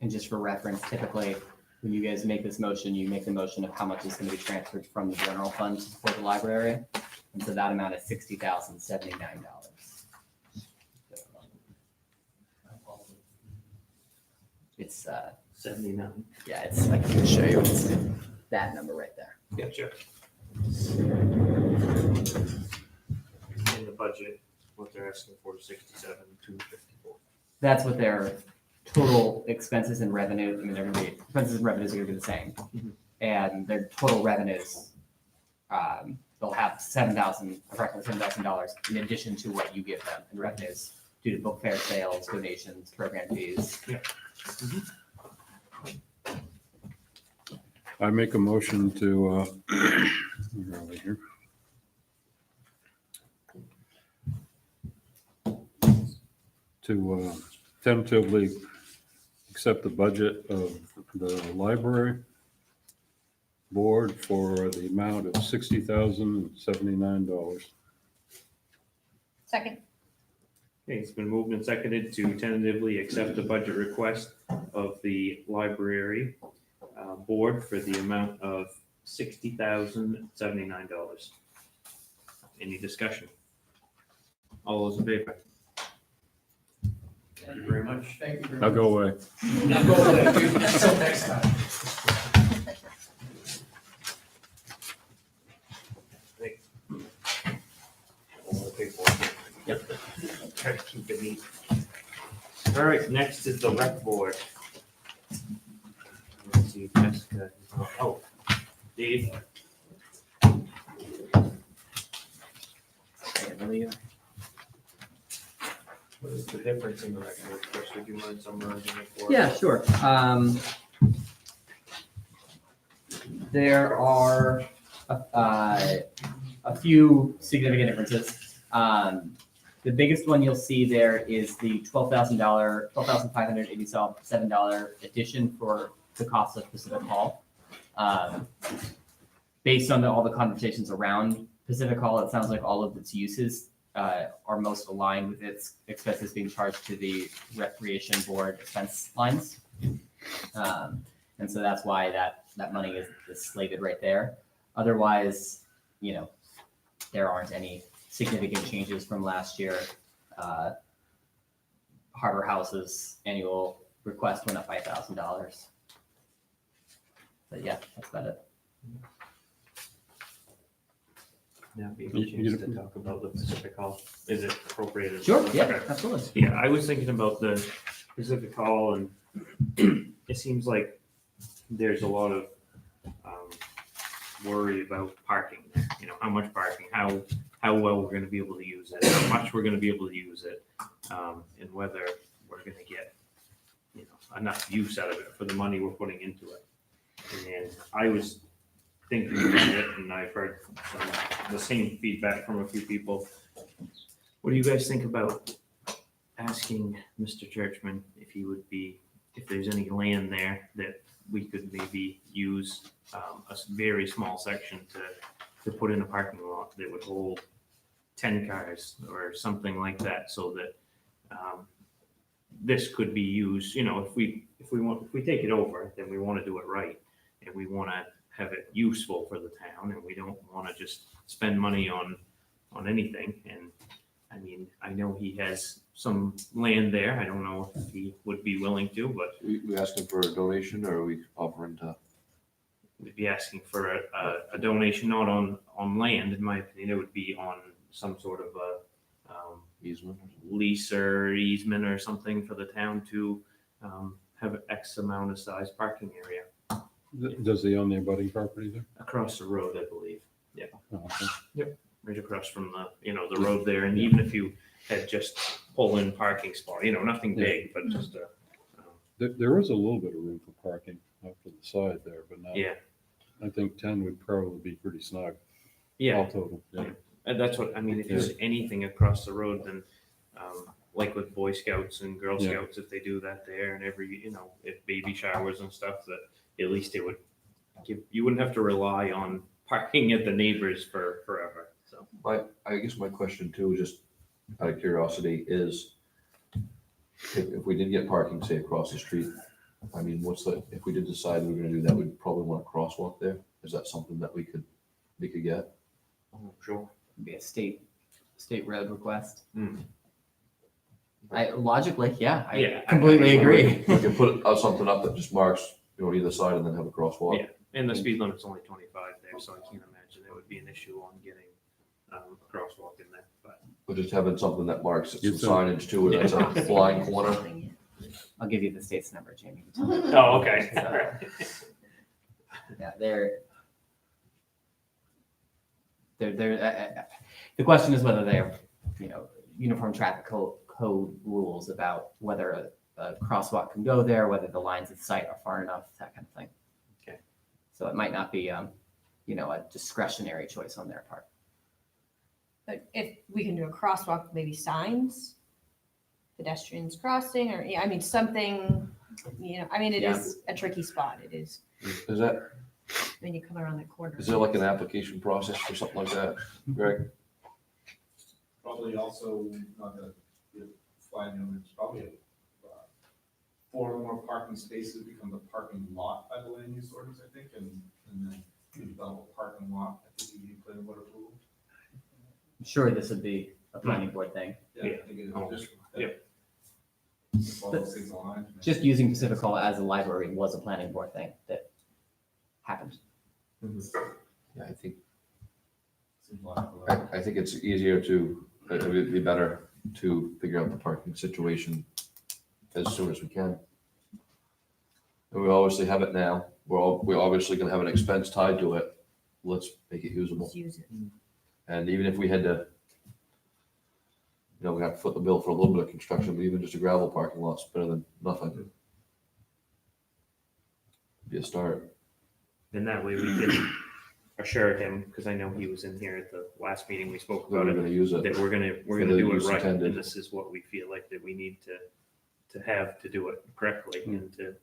And just for reference, typically, when you guys make this motion, you make the motion of how much is going to be transferred from the general fund to support the library. And so that amount is $60,079. It's, 79. yeah, it's, I can show you, it's that number right there. Gotcha. In the budget, what they're asking for is 67,254. That's what they're total expenses and revenue, I mean, they're gonna be, expenses and revenues are gonna be the same. And their total revenues, they'll have approximately $7,000 in addition to what you give them in revenues due to book fair sales, donations, program fees. I make a motion to, where are we here? To tentatively accept the budget of the library board for the amount of $60,079. Second. Okay, it's been moved and seconded to tentatively accept the budget request of the library board for the amount of $60,079. Any discussion? All those in favor? Thank you very much. Thank you very Now much. go away. Now go away. Until next time. Yep. Try to keep it neat. All right, next is the rec board. Let's see, Jessica, oh, Dave, what is the difference in the rec board? Chris, would you mind summarizing it for us? Yeah, sure. There are a few significant differences. The biggest one you'll see there is the $12,587 addition for the cost of Pacific Hall. Based on all the conversations around Pacific Hall, it sounds like all of its uses are most aligned with its expenses being charged to the Recreation Board expense lines. And so that's why that money is slated right there. Otherwise, there aren't any significant changes from last year. Harbor House's annual request went up by $1,000. But yeah, that's about it. Now, be a chance to talk about the Pacific Hall. Is it appropriate? Sure, yeah, Okay. absolutely. Yeah, I was thinking about the Pacific Hall, and it seems like there's a lot of worry about parking there. How much parking, how well we're going to be able to use it, how much we're going to be able to use it, and whether we're going to get enough use out of it for the money we're putting into it. And I was thinking about it, and I've heard the same feedback from a few people. What do you guys think about asking Mr. Churchman if there's any land there that we could maybe use a very small section to put in a parking lot that would hold 10 cars or something like that, so that this could be used, if we take it over, then we want to do it right, and we want to have it useful for the town, and we don't want to just spend money on anything. And I mean, I know he has some land there. I don't know if he would be willing to, but We asking for a donation, or are we offering to? we'd be asking for a donation, not on land, in my opinion. It would be on some sort of a Easement? lease or easement or something for the town to have X amount of size parking area Does he own the abutting property there? across the road, I believe. Oh, okay. Right across from the road there. And even if you had just pull-in parking spot, nothing big, but just a, There is a little bit of room for parking off to the side there, but not. yeah. I think 10 would probably be pretty snug. Yeah, All total, yeah. and that's what, I mean, if there's anything across the road, then, like with Boy Scouts and Girl Yeah. Scouts, if they do that there, and if baby showers and stuff, that at least it would you wouldn't have to rely on parking at the neighbors for forever, so. I guess my question too, just out of curiosity, is if we did get parking, say, across the street, I mean, if we did decide we were gonna do that, we'd probably want a crosswalk there. Is that something that we could get? Sure. Be a state road request. Hmm. Logically, yeah, Yeah, I completely agree. We could put something up that just marks, either side and then have a crosswalk. Yeah. And the speed limit's only 25 there, so I can't imagine there would be an issue on getting a crosswalk in there, but. But just having something that marks some You said- signage too, that's a blind corner. I'll give you the state's number, Jamie. You can tell me. Oh, okay. So, yeah, the question is whether they're, uniform traffic code rules about whether a crosswalk can go there, whether the lines of sight are far enough, that kind of thing. Okay. So it might not be, a discretionary choice on their part. But if we can do a crosswalk, maybe signs, pedestrians crossing, or, I mean, something, it Yeah. is a tricky spot. It is, Is that, when you come around the corner. is there like an application process for something like that, Greg? Probably also, not gonna give flag numbers, probably 4 or more parking spaces becomes a parking lot by the land use ordinance, I think, and then you develop a parking lot, I think you need planning board approval. I'm sure this would be a planning board thing. Yeah, I think it Oh, just. yep. If all those things align. Just using Pacific Hall as a library was a planning board thing that happened. Yeah, I think, Seems logical. I think it's easier to, it would be better to figure out the parking situation as soon as we can. And we obviously have it now. We're obviously gonna have an expense tied to it. Let's make it usable. Let's use it. And even if we had to, we have to foot the bill for a little bit of construction, but even just a gravel parking lot's better than nothing. Be a start. And that way we can assure him, because I know he was in here at the last meeting, we spoke That about we're it, gonna use it. that we're gonna For the do it use right, intended. and this is what we feel like that we need to have to do it correctly and to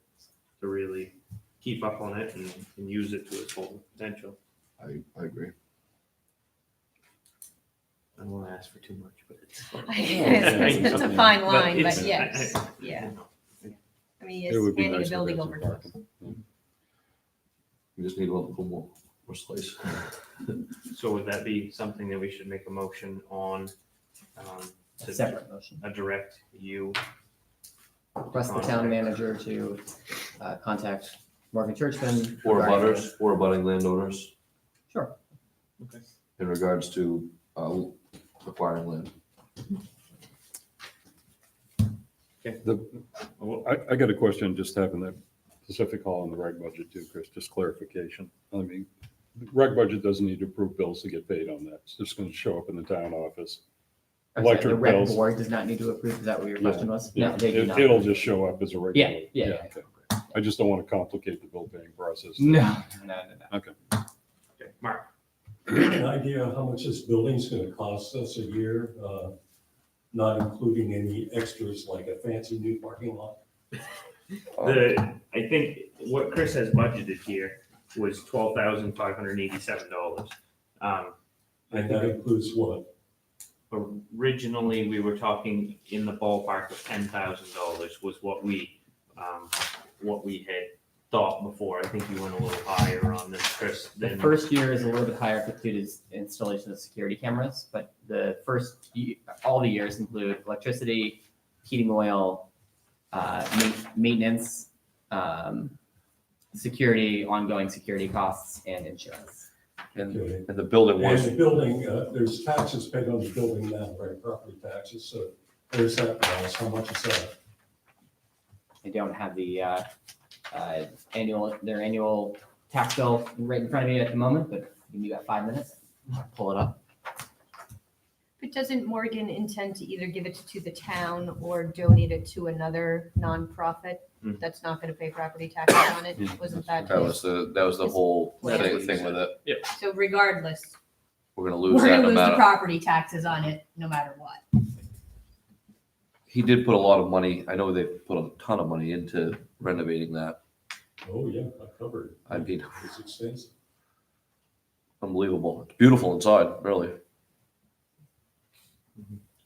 really keep up on it and use it to its full potential. I agree. I don't want to ask for too much, but it's. It's a fine line, it's- but yes, I- yeah. I mean, It it's would be handing nice a to building have over some to us. parking. We just need a little more slice. So would that be something that we should make a motion on, A to separate motion. direct you? Request the town manager to contact Morgan Churchman. Or regarding- butters, or abutting landowners Sure. in regards to acquiring land. I got a question, just having the Pacific Hall and the reg budget too, Chris, just clarification. I mean, the reg budget doesn't need to approve bills to get paid on that. It's just gonna show up in the town office. I'm sorry, Electric the rec bills. board does not need to approve. Is that what your Yeah. question was? Yeah, No, they do not. it'll just show up as a regular. Yeah. okay. I just don't want to complicate the bill paying process. No. Okay. Okay, Mark, An idea how much this building's gonna cost us a year, not including any extras like a fancy new parking lot? I think what Chris has budgeted here was $12,587. And that includes what? Originally, we were talking in the ballpark of $10,000 was what we had thought before. I think you went a little higher on this, Chris. The than- first year is a little bit higher due to installation of security cameras, but the all the years include electricity, heating oil, maintenance, security, ongoing security costs, and insurance. And, Okay. and the building And was, the building, there's taxes paid on the building now, right, property taxes, so there's that balance, how much is that? I don't have the their annual tax bill right in front of me at the moment, but you got 5 minutes, pull it up. But doesn't Morgan intend to either give it to the town or donate it to another nonprofit Mhm. that's not gonna pay property taxes on it? Wasn't that that his? was the whole That's what he thing with it. So regardless, We're gonna we're lose that gonna no lose the matter. property taxes on it, no matter what. He did put a lot of money, I know they put a ton of money into renovating that. Oh, yeah, I covered it. I mean, It's extensive. unbelievable. It's beautiful inside, really.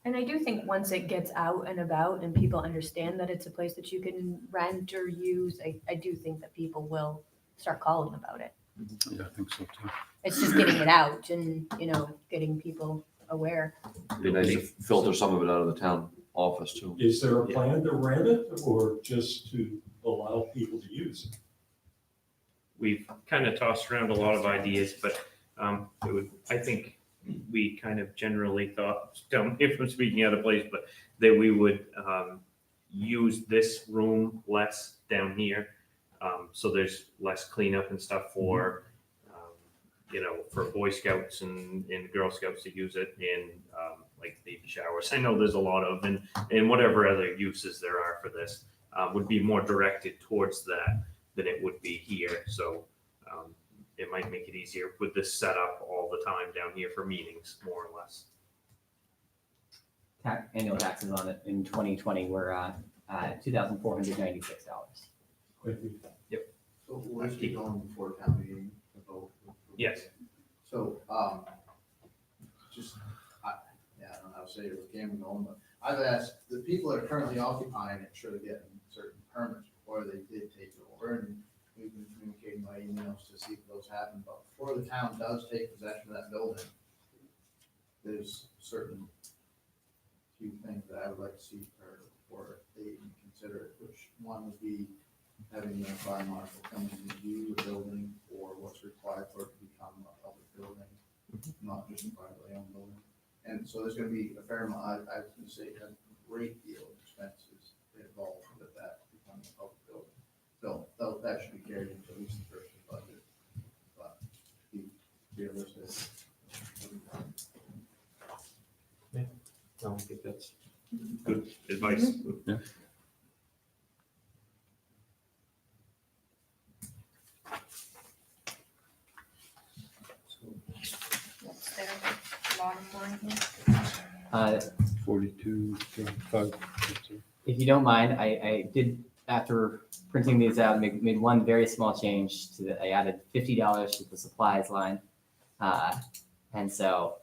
And I do think once it gets out and about and people understand that it's a place that you can rent or use, I do think that people will start calling about it. Yeah, I think so too. It's just getting it out and, getting people aware. It'd be nice to filter some of it out of the town office too. Is there a plan to rent it or just to allow people to use it? We've kind of tossed around a lot of ideas, but I think we kind of generally thought, tell me if I'm speaking out of place, but that we would use this room less down here. So there's less cleanup and stuff for, for Boy Scouts and Girl Scouts to use it in, like baby showers. I know there's a lot of, and whatever other uses there are for this, would be more directed towards that than it would be here. So, it might make it easier with this setup all the time down here for meetings, more or less. Annual taxes on it in 2020 were $2,496. So we'll just keep going before town meeting. to vote. Yes. So, just, I don't know how to say it with camera going, but I've asked, the people that are currently occupying it should have gotten certain permits before they did take it over, and we've been communicating by emails to see if those happen, but before the town does take possession of that building, there's certain few things that I would like to see occur before they even consider it, which one would be having the fire marshal come and review the building or what's required for it to become a public building, not just a privately owned building. And so there's gonna be a fair amount, I was gonna say, a great deal of expenses involved with that becoming a public building. So that should be carried into at least the first year budget, but be realistic. I think that's good advice. Yeah. What's their bottom line here? 42, 35. If you don't mind, I did, after printing these out, made one very small change to that. I added $50 to the supplies line. And so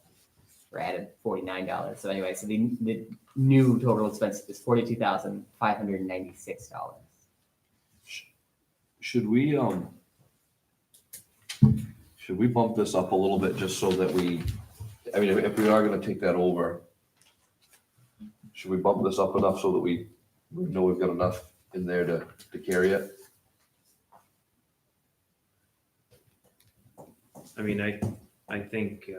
we're added $49. So anyway, so the new total expense is $42,596. Should we bump this up a little bit just so that if we are gonna take that over, should we bump this up enough so that we know we've got enough in there to carry it? I mean, I think,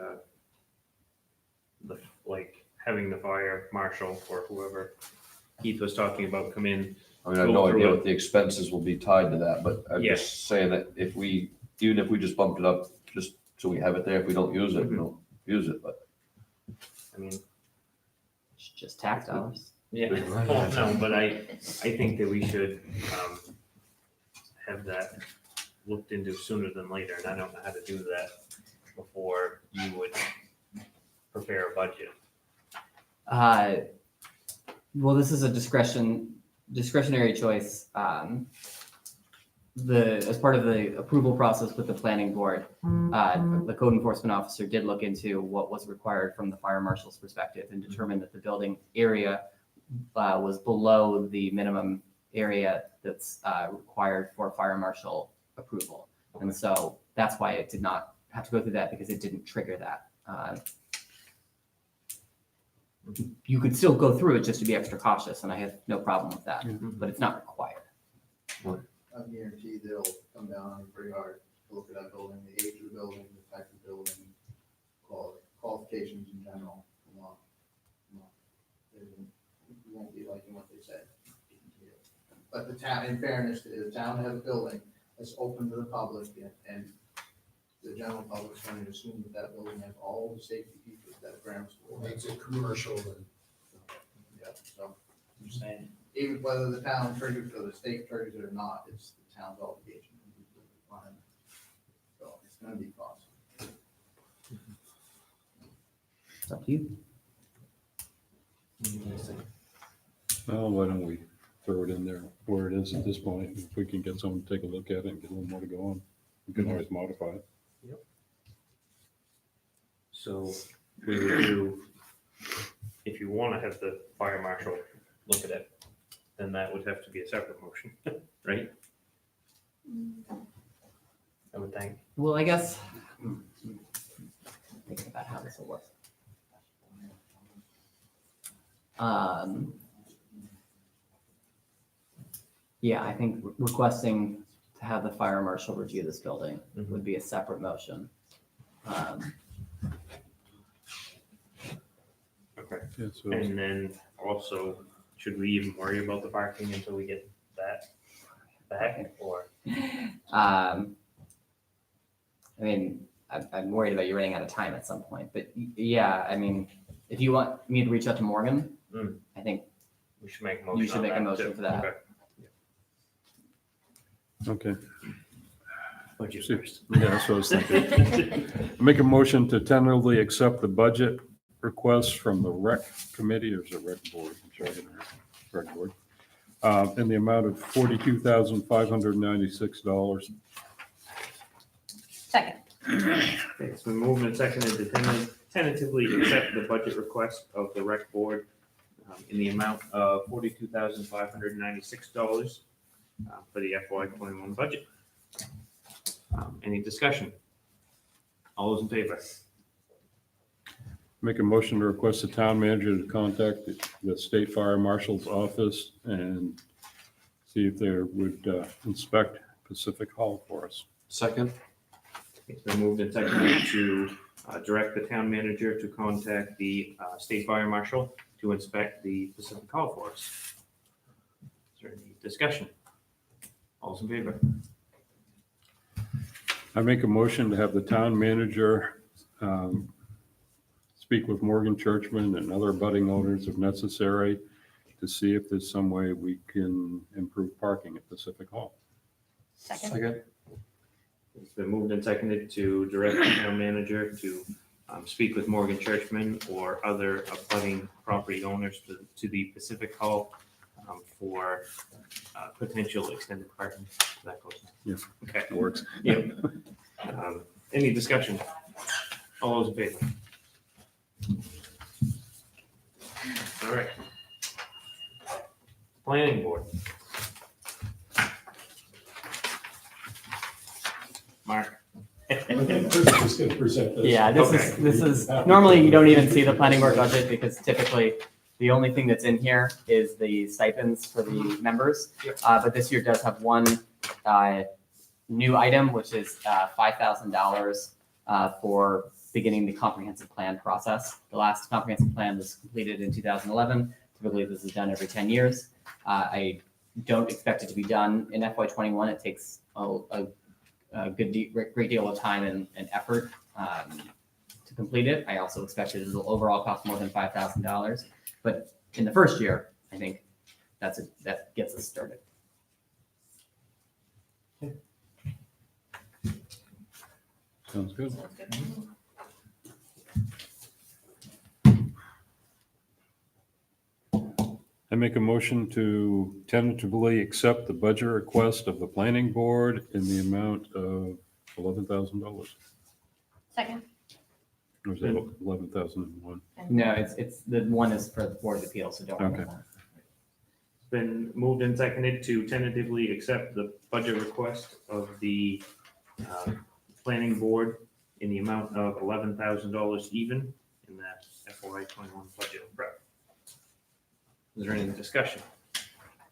having the fire marshal or whoever Keith was talking about come in. I mean, I have no idea what the expenses will be tied to that, but I'm Yes. just saying that even if we just bumped it up, just so we have it there, if we don't use it, we don't use it, but. I mean, It's just tax dollars. yeah, no, but I think that we should, have that looked into sooner than later, and I don't know how to do that before you would prepare a budget. Well, this is a discretionary choice. As part of the approval process with the planning board, the code enforcement officer did look into what was required from the fire marshal's perspective and determined that the building area was below the minimum area that's required for fire marshal approval. And so that's why it did not have to go through that, because it didn't trigger that. You could still go through it just to be extra cautious, and I have no problem with that, but it's not required. I guarantee they'll come down on you pretty hard to look at that building, the age of the building, the type of building, qualifications in general. Come on. You won't be liking what they say. But the town, in fairness, the town has a building that's open to the public, and the general public's going to assume that building has all the safety features that a grammar school has. Makes it commercial and. Yeah, so I'm saying, even whether the town triggers or the state triggers it or not, it's the town's obligation to do the requirement. So it's gonna be costly. It's up to you. Well, why don't we throw it in there where it is at this point? If we can get someone to take a look at it and get a little more to go on, we can always modify it. So we would do, if you want to have the fire marshal look at it, then that would have to be a separate motion, right? I would think. Well, I guess, thinking about how this will work. Yeah, I think requesting to have the fire marshal review this building would be a separate motion. Okay. Yeah, so And then also should we even worry about the parking until we get that back, or? I mean, I'm worried about you running out of time at some point, but yeah, I mean, if you want me to reach out to Morgan, I think We should make a motion you should on make a that, motion too. for that. Okay. Okay, Budget See. first. yeah, that's what I was thinking. Make a motion to tentatively accept the budget request from the rec committee, or is it rec board? I'm sorry, I didn't hear. Rec board, in the amount of $42,596. Second. Okay, it's been moved and seconded to tentatively accept the budget request of the rec board in the amount of $42,596 for the FY21 budget. Any discussion? All those in favor? Make a motion to request the town manager to contact the state fire marshal's office and see if they would inspect Pacific Hall for us. Second? It's been moved and seconded to direct the town manager to contact the state fire marshal to inspect the Pacific Hall for us. Is there any discussion? All those in favor? I make a motion to have the town manager speak with Morgan Churchman and other budding owners if necessary to see if there's some way we can improve parking at Pacific Hall. Second. It's been moved and seconded to direct the town manager to speak with Morgan Churchman or other abutting property owners to the Pacific Hall for potential extended parking. That goes. Yeah. Okay. It works. Yep. Any discussion? All those in favor? All right. Planning board. Mark. Chris is going to present this. Yeah, this is, normally you don't even see the planning board budget because typically the only thing that's in here is the stipends for the members. But this year does have one new item, which is $5,000 for beginning the comprehensive plan process. The last comprehensive plan was completed in 2011. Typically, this is done every 10 years. I don't expect it to be done in FY21. It takes a great deal of time and effort to complete it. I also expect it will overall cost more than $5,000. But in the first year, I think that gets us started. Sounds good. I make a motion to tentatively accept the budget request of the planning board in the amount of $11,000. Second. Or is it 11,001? No, it's the one is for the Board of Appeals, so don't worry Okay. about that. Been moved and seconded to tentatively accept the budget request of the planning board in the amount of $11,000 even in that FY21 budget prep. Is there any discussion?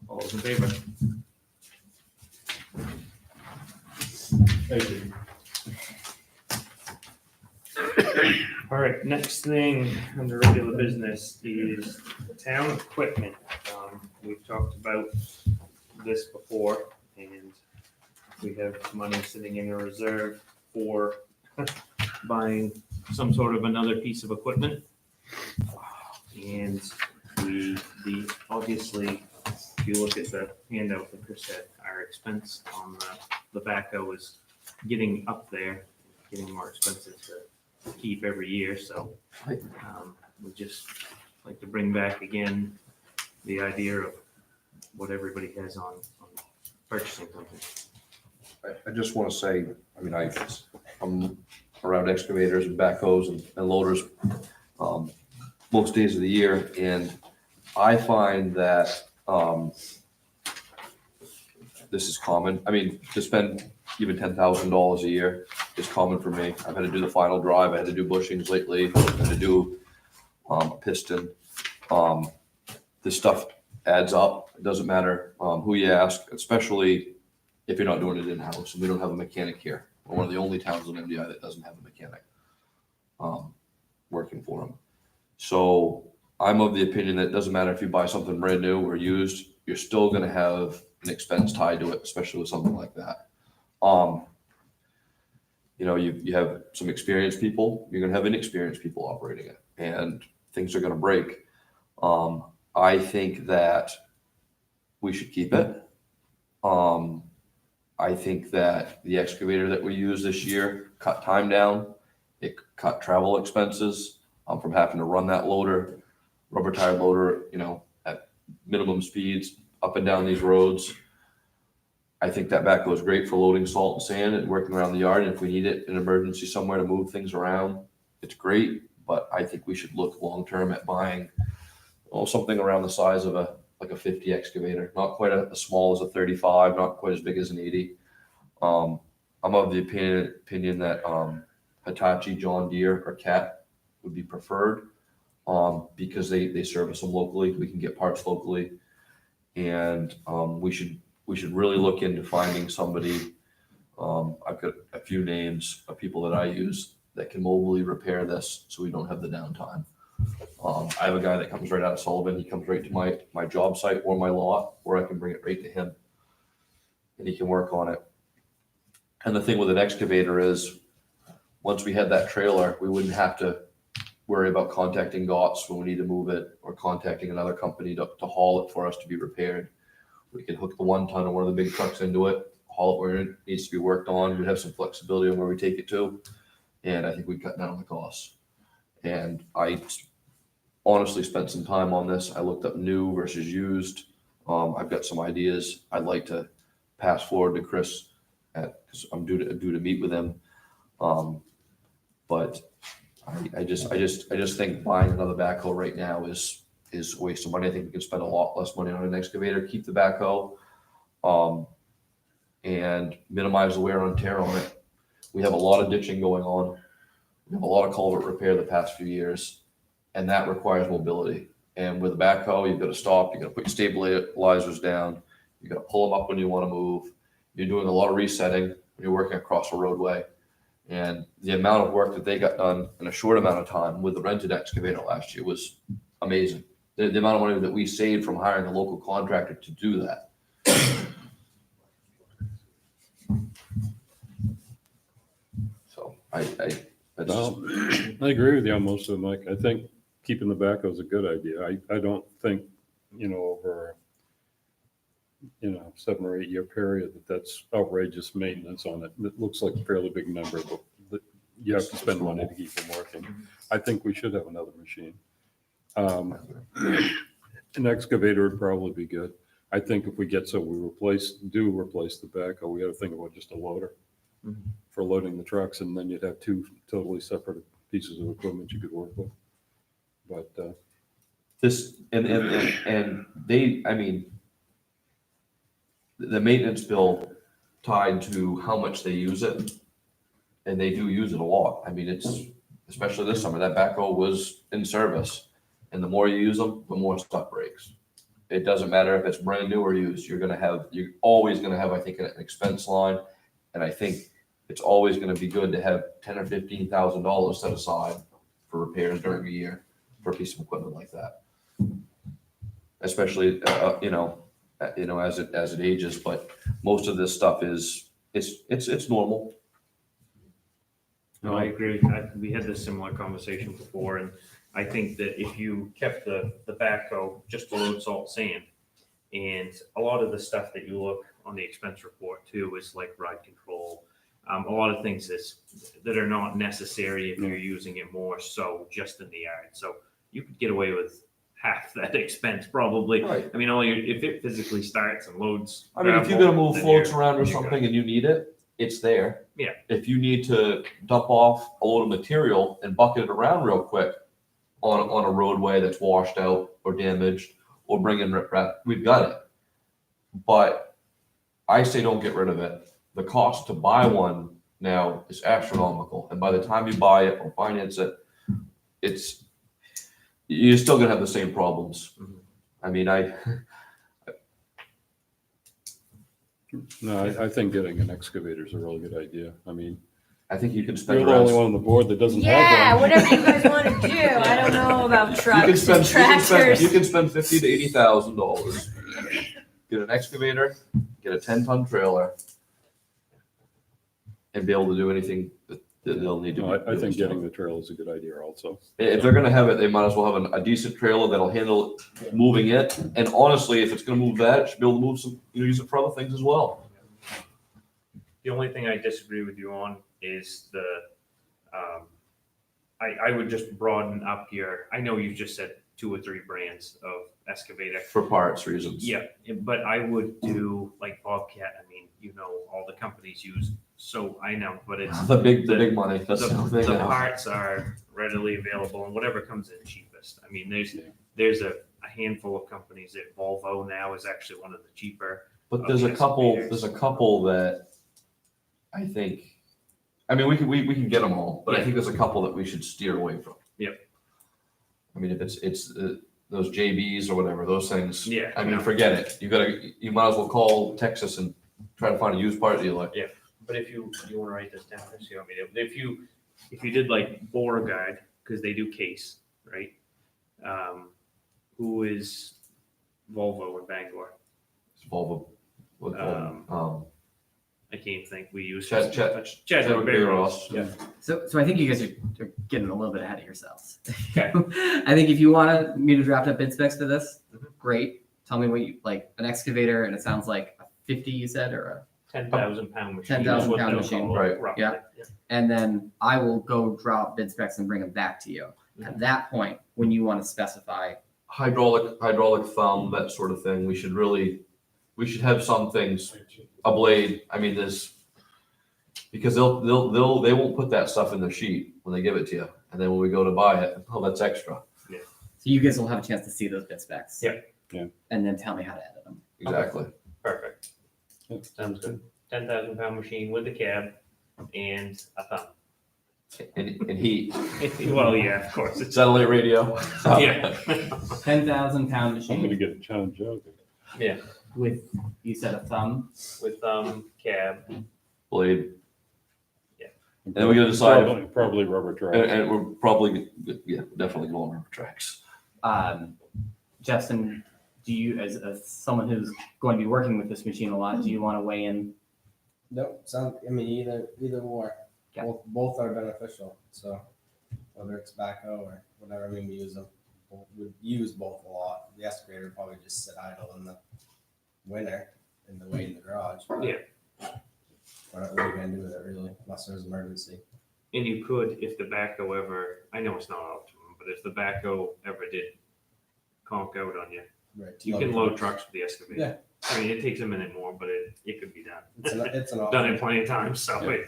All those in favor? Thank you. All right, next thing under regular business is town equipment. We've talked about this before, and we have money sitting in a reserve for buying some sort of another piece of equipment. And obviously, if you look at the handout that Chris had, our expense on the backhoe is getting up there, getting more expensive to keep every year, so we just like to bring back again the idea of what everybody has on purchasing something. I just want to say, I mean, I'm around excavators and backhoes and loaders most days of the year, and I find that this is common. I mean, to spend even $10,000 a year is common for me. I've had to do the final drive. I had to do bushings lately. I had to do a piston. This stuff adds up. It doesn't matter who you ask, especially if you're not doing it in-house. And we don't have a mechanic here. We're one of the only towns in MDI that doesn't have a mechanic working for them. So I'm of the opinion that it doesn't matter if you buy something brand new or used, you're still gonna have an expense tied to it, especially with something like that. You have some experienced people, you're gonna have inexperienced people operating it, and things are gonna break. I think that we should keep it. I think that the excavator that we used this year cut time down. It cut travel expenses, from having to run that loader, rubber tire loader, at minimum speeds up and down these roads. I think that backhoe is great for loading salt and sand and working around the yard. And if we need it in an emergency somewhere to move things around, it's great. But I think we should look long-term at buying, something around the size of a 50 excavator, not quite as small as a 35, not quite as big as an 80. I'm of the opinion that Hitachi, John Deere, or Cat would be preferred, because they service them locally. We can get parts locally, and we should really look into finding somebody. I've got a few names of people that I use that can mobily repair this, so we don't have the downtime. I have a guy that comes right out of Sullivan. He comes right to my job site or my lot, where I can bring it right to him, and he can work on it. And the thing with an excavator is, once we had that trailer, we wouldn't have to worry about contacting GOTS when we need to move it, or contacting another company to haul it for us to be repaired. We could hook the 1 ton of one of the big trucks into it, haul it where it needs to be worked on. We'd have some flexibility on where we take it to, and I think we'd cut down on the costs. And I honestly spent some time on this. I looked up new versus used. I've got some ideas I'd like to pass forward to Chris, because I'm due to meet with him. But I just think buying another backhoe right now is a waste of money. I think we can spend a lot less money on an excavator, keep the backhoe, and minimize the wear and tear on it. We have a lot of ditching going on. We have a lot of culvert repair the past few years, and that requires mobility. And with a backhoe, you've got to stop, you've got to put your stabilizers down, you've got to pull them up when you want to move. You're doing a lot of resetting when you're working across a roadway. And the amount of work that they got done in a short amount of time with the rented excavator last year was amazing. The amount of money that we saved from hiring a local contractor to do that. So I agree with you on most of them, Mike. I think keeping the backhoe is a good idea. I don't think, over 7 or 8 year period, that's outrageous maintenance on it. It looks like a fairly big number, but you have to spend money to keep them working. I think we should have another machine. An excavator would probably be good. I think if we get we replace the backhoe, we got to think about just a loader for loading the trucks, and then you'd have 2 totally separate pieces of equipment you could work with. But this and they, the maintenance bill tied to how much they use it, and they do use it a lot. It's, especially this summer, that backhoe was in service, and the more you use them, the more stuff breaks. It doesn't matter if it's brand new or used. You're always going to have, I think, an expense line, and I think it's always going to be good to have $10,000 or $15,000 set aside for repairs during a year for a piece of equipment like that. Especially, as it ages. But most of this stuff it's normal. No, I agree. We had this similar conversation before, and I think that if you kept the backhoe just to load salt sand, and a lot of the stuff that you look on the expense report too is like ride control, a lot of things that are not necessary if you're using it more so just in the yard. So you could get away with half that expense probably. Right. If it physically starts and loads. If you're going to move floats around or something and you need it, it's there. Yeah. If you need to dump off a load of material and bucket it around real quick on a roadway that's washed out or damaged, or bring in riprap, we've got it. But I say don't get rid of it. The cost to buy one now is astronomical, and by the time you buy it or finance it, you're still gonna have the same problems. no, I think getting an excavator is a really good idea. I think you can spend You're the only around. one on the board that doesn't Yeah, have one. whatever you guys want to do. I don't know about You can trucks and spend, tractors. you can spend $50,000 to $80,000. Get an excavator, get a 10-ton trailer, and be able to do anything that they'll need to. No, I do. think getting the trail is a good idea also. If they're gonna have it, they might as well have a decent trailer that'll handle moving it. And honestly, if it's gonna move that, it should be able to move some, use it for other things as well. The only thing I disagree with you on is I would just broaden up your, I know you've just said 2 or 3 brands of excavator. For parts reasons. Yeah, but I would do like Bobcat, I mean, all the companies use, so I know, but it's. The big money, that's The, the thing the now. parts are readily available and whatever comes in cheapest. I mean, there's a handful of companies that Volvo now is actually one of the cheaper. But there's a couple that I think, I mean, we can get them all, but I think there's a couple that we should steer away from. Yep. I mean, if it's those JBs or whatever, those things. Yeah. I mean, forget it. You might as well call Texas and try to find a used part dealer. But if you want to write this down, if you did like Beauregard, because they do case, right? Who is Volvo in Bangor? It's Volvo. What Volvo? I can't think. We use Chadwick Chadwick Bayross. Yeah. So I think you guys are getting a little bit ahead of yourselves. Okay. I think if you want me to draft up bid specs for this, great. Tell me what you like, an excavator, and it sounds like a 50, you said, or a 10,000 pound machine. 10,000 is what pound they'll machine. call it, Right. roughly. Yeah. and then I will go draw up bid specs and bring them back to you. At that point, when you want to specify, Hydraulic thumb, that sort of thing. We should have some things, a blade. I mean, because they won't put that stuff in their sheet when they give it to you. And then when we go to buy it, oh, that's extra. so you guys will have a chance to see those bid specs. Yeah. Yeah. And then tell me how to edit them. Exactly. Perfect. Yep. Sounds good. 10,000 pound machine with the cab and a thumb. And heat. Well, yeah, of course. It's Satellite radio. yeah. 10,000 pound I'm machine gonna get a challenge out there. Yeah. with, you said a thumb. With cab. Blade. And then we gotta decide- Probably rubber And, tracks. and we're probably, definitely going rubber tracks. Justin, do you, as someone who's going to be working with this machine a lot, do you want to weigh in? Nope, I mean, either or. Okay. Both are beneficial, so whether it's backhoe or whatever, I mean, we use both a lot. The excavator would probably just sit idle in the winter and the way in the garage. but Yeah. What are you gonna do with it really, unless there's an emergency? And you could, if the backhoe ever, I know it's not optimum, but if the backhoe ever did conk out on you, Right. you can load trucks with the excavator. Yeah. I mean, it takes a minute more, but it could be done. It's an Done option. it plenty of times, so Yeah.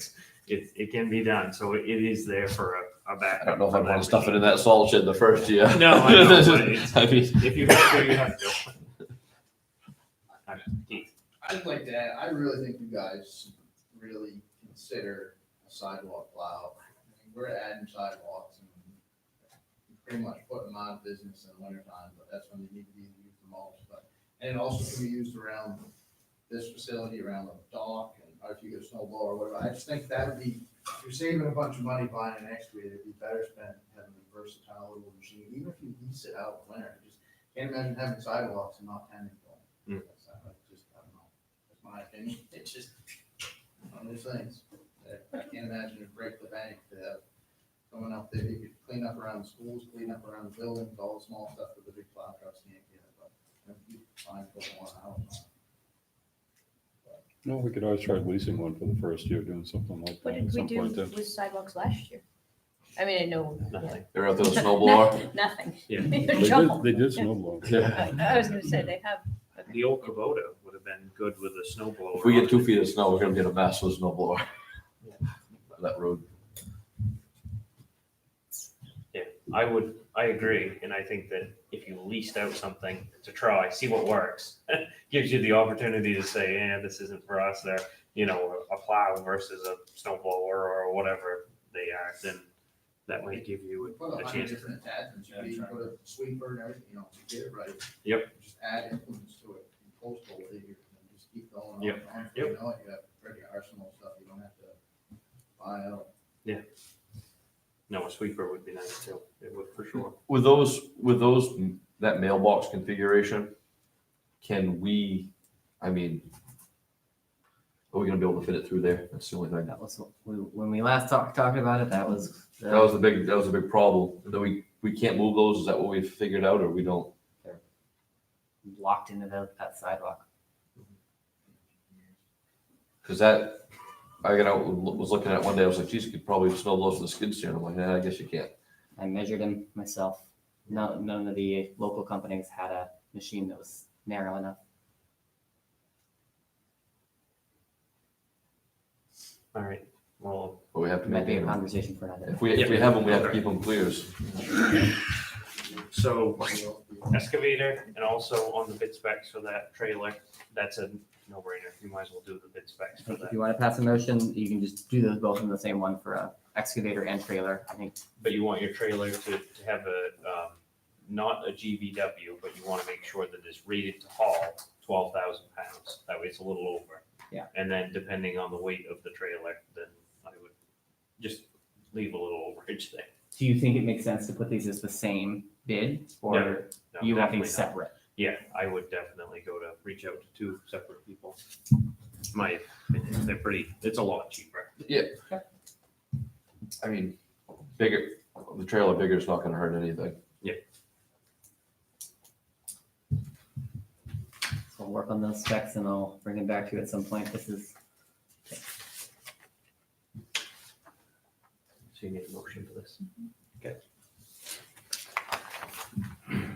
it can be done. So it is there for a backup. I don't know if for I'd want that to stuff it in machine. that salt shed the first year. No, I know, but it's- I mean, If you have to, you have to. Keith. I'd like to add, I really think you guys really consider a sidewalk plow. I mean, we're adding sidewalks and pretty much put them out of business in the wintertime, but that's when they need to be used the most. And it also can be used around this facility, around the dock, and or if you get a snow blower or whatever. I just think that would be, if you're saving a bunch of money buying an excavator, it'd be better spent having a versatile little machine, even if you lease it out in winter. Just can't imagine having sidewalks and not tending to them. I don't know. That's my opinion. It's just one of those things. That I can't imagine it break the bank to have someone out there, you could clean up around the schools, clean up around the buildings, all the small stuff that the big plow trucks can't get. But you find put one out. No, we could always try leasing one for the first year, doing something like What that did at we some do point then. with sidewalks last year? I mean, I know. Nothing. they're out there with a snow blower. Nothing. Yeah. They did snow blow. Yeah. I was gonna say they have. The old Kubota would have been good with a snow blower. If we get 2 feet of snow, we're gonna get a mess with a snow blower. That road. Yeah, I agree, and I think that if you leased out something to try, see what works, gives you the opportunity to say, yeah, this isn't for us, or, a plow versus a snow blower or whatever they are, then that might give you Put a 100 chance. different attachments, you can put a sweeper and everything, get it right. Yep. Just add implements to it, coastal it, and just keep going on. Yep. and on. Yep. You know, you have pretty arsenal stuff, you don't have to buy fly out. No, a sweeper would be nice too. It would for sure. With those, that mailbox configuration, can we, I mean, are we gonna be able to fit it through there? That's the only thing. That was, when we last talked about it, that was. That was a big problem. That we can't move those. Is that what we figured out, or we don't? Locked into that sidewalk. Cause that, was looking at it one day, I was like, geez, you could probably smell those to the skid steer. And I'm like, nah, I guess you can't. I measured them myself. No, none of the local companies had a machine that was narrow enough. All right, well, But we have to Might be a maintain them. conversation for another. If we have them, we have to keep them clears. so excavator and also on the bid specs for that trailer, that's a no-brainer. You might as well do the bid specs I for think if that. you want to pass a motion, you can just do those both in the same one for a excavator and trailer. I think But you want your trailer to have not a GVW, but you want to make sure that it's rated to haul 12,000 pounds. That way it's a little over. Yeah. And then depending on the weight of the trailer, then I would just leave a little overage there. do you think it makes sense to put these as the same bid, or No, you want definitely these not. separate? Yeah, I would definitely reach out to two separate people. My opinion, it's a lot cheaper. I mean, bigger, the trailer bigger is not gonna hurt anything. So I'll work on those specs and I'll bring it back to you at some point. This is, So you need a motion for this.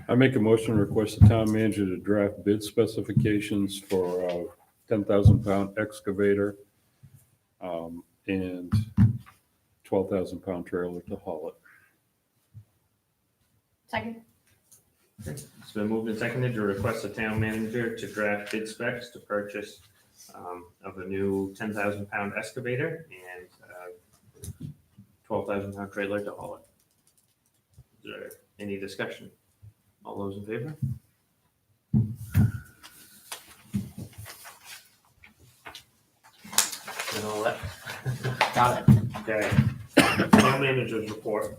I make a motion to request the town manager to draft bid specifications for a 10,000-pound excavator and 12,000-pound trailer to haul it. Second. It's been moved and seconded to request the town manager to draft bid specs to purchase of a new 10,000 pound excavator and 12,000 pound trailer to haul it. Is there any discussion? All those in favor? And all that. got it. Okay. Town manager's report.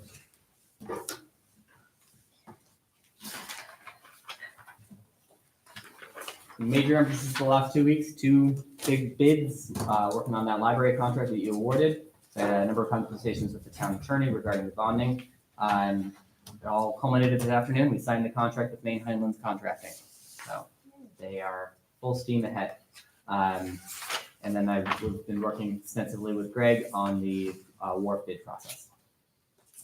Major emphasis the last 2 weeks, two big bids, working on that library contract that you awarded. A number of conversations with the town attorney regarding the bonding. It all culminated this afternoon. We signed the contract with Main Highlands Contracting. So they are full steam ahead. And then I've been working extensively with Greg on the wharf bid process.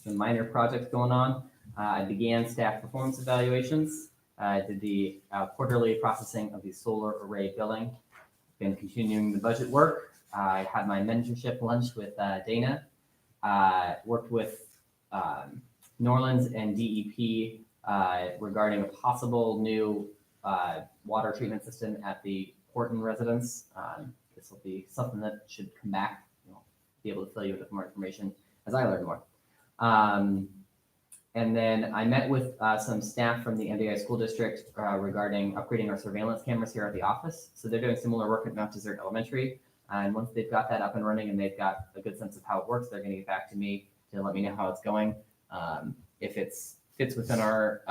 Some minor projects going on. I began staff performance evaluations. I did the quarterly processing of the solar array billing. Been continuing the budget work. I had my mentorship lunch with Dana. Worked with Norlands and DEP regarding a possible new water treatment system at the Horton residence. This will be something that should come back. I'll be able to fill you with more information as I learn more. And then I met with some staff from the MDI school district regarding upgrading our surveillance cameras here at the office. So they're doing similar work at Mount Desert Elementary. And once they've got that up and running and they've got a good sense of how it works, they're going to get back to me to let me know how it's going. If it fits within our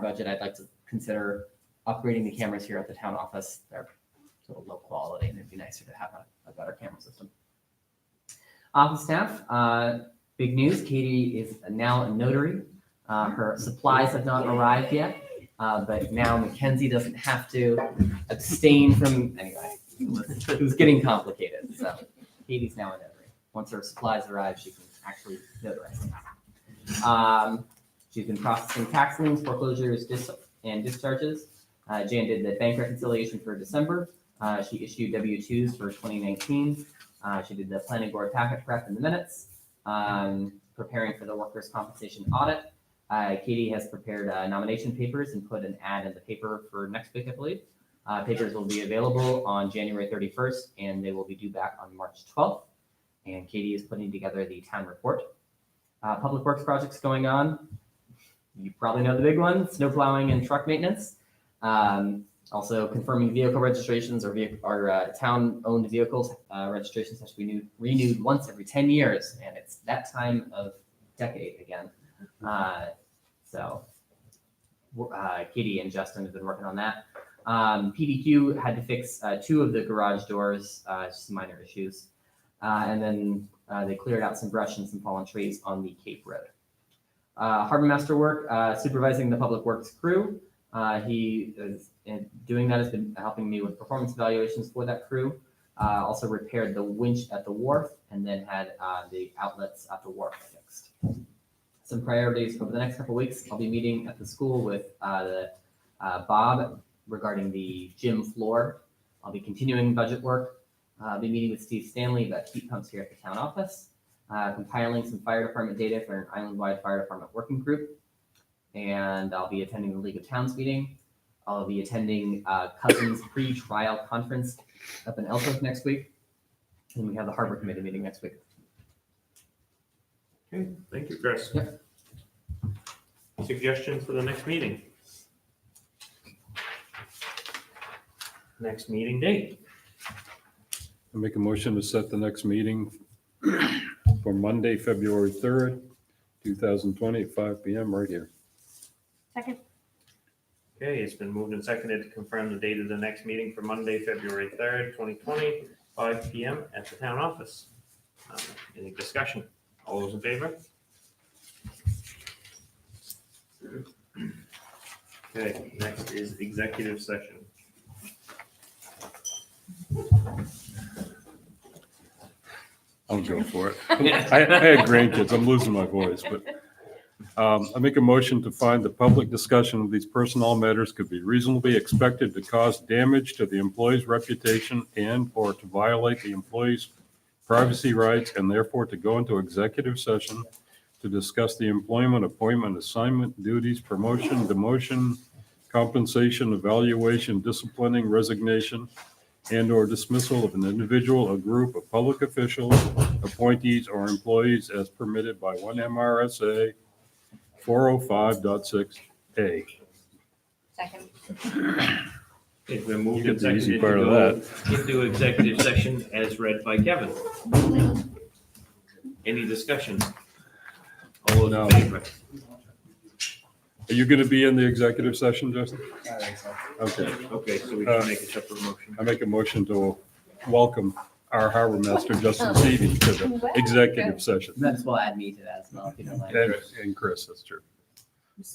budget, I'd like to consider upgrading the cameras here at the town office. They're sort of low quality, and it'd be nicer to have a better camera system. Office staff, big news, Katie is now a notary. Her supplies have not arrived yet, but now Mackenzie doesn't have to abstain from, anyway, it was getting complicated. So Katie's now a notary. Once her supplies arrive, she can actually notarize them. She's been processing tax liens, foreclosures, and discharges. Jan did the bank reconciliation for December. She issued W-2s for 2019. She did the planning board packet prep in the minutes. Preparing for the workers' compensation audit. Katie has prepared nomination papers and put an ad in the paper for next week, I believe. Papers will be available on January 31st, and they will be due back on March 12th. And Katie is putting together the town report. Public works projects going on. You probably know the big one, snow plowing and truck maintenance. Also confirming vehicle registrations or town-owned vehicles registrations have to be renewed once every 10 years, and it's that time of decade again. So Katie and Justin have been working on that. PDQ had to fix 2 of the garage doors, just minor issues. And then they cleared out some brush and some fallen trees on the Cape Road. Harbor Master work, supervising the public works crew. He is doing that, has been helping me with performance evaluations for that crew. Also repaired the winch at the wharf and then had the outlets at the wharf fixed. Some priorities over the next couple of weeks. I'll be meeting at the school with Bob regarding the gym floor. I'll be continuing budget work. I'll be meeting with Steve Stanley about heat pumps here at the town office. Compiling some fire department data for an island-wide fire department working group. And I'll be attending the League of Towns meeting. I'll be attending Cousins pre-trial conference up in Ellsworth next week. And we have the Harbor Committee meeting next week. Okay, thank you, Chris. Yep. Suggestions for the next meeting? Next meeting date? I make a motion to set the next meeting for Monday, February 3rd, 2020 at 5 PM right here. Second. Okay, it's been moved and seconded to confirm the date of the next meeting for Monday, February 3rd, 2020, 5 PM at the town office. Any discussion? All those in favor? Okay, next is executive session. I'll go for it. I had grandkids, I'm losing my voice, but I make a motion to find the public discussion of these personnel matters could be reasonably expected to cause damage to the employee's reputation and/or to violate the employee's privacy rights, and therefore to go into executive session to discuss the employment, appointment, assignment, duties, promotion, demotion, compensation, evaluation, disciplining, resignation, and/or dismissal of an individual, a group of public officials, appointees, or employees as permitted by 1 MRSA 405.6A. Second. It's been moved You and get the easy seconded part of to go into executive session as read by Kevin. Any discussion? All those No. in favor? Are you going to be in the executive session, Justin? I think so. Okay. Okay, so we can make a separate motion. I make a motion to welcome our harbor master, Justin Seavey, to the executive session. Might as well add me to that as well, if you don't mind. And Chris, that's true.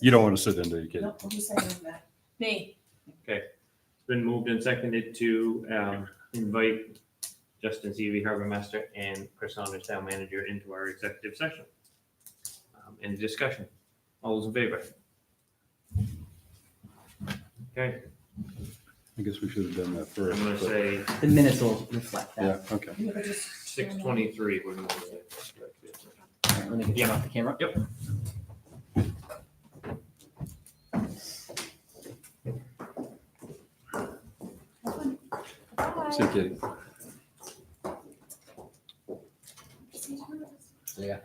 You don't want to sit in there, you kid. No, I'll be saying that. Me. It's been moved and seconded to invite Justin Seavey, Harbor Master, and Chris Saunders, Town Manager, into our executive session. Any discussion? All those in favor? Okay, I guess we should have done that first. I'm gonna but- say The minutes will reflect Yeah, that. okay. You could just- 6:23, we're gonna say. All right, let me get you off the camera. Yep. See you, Kitty. So, yeah.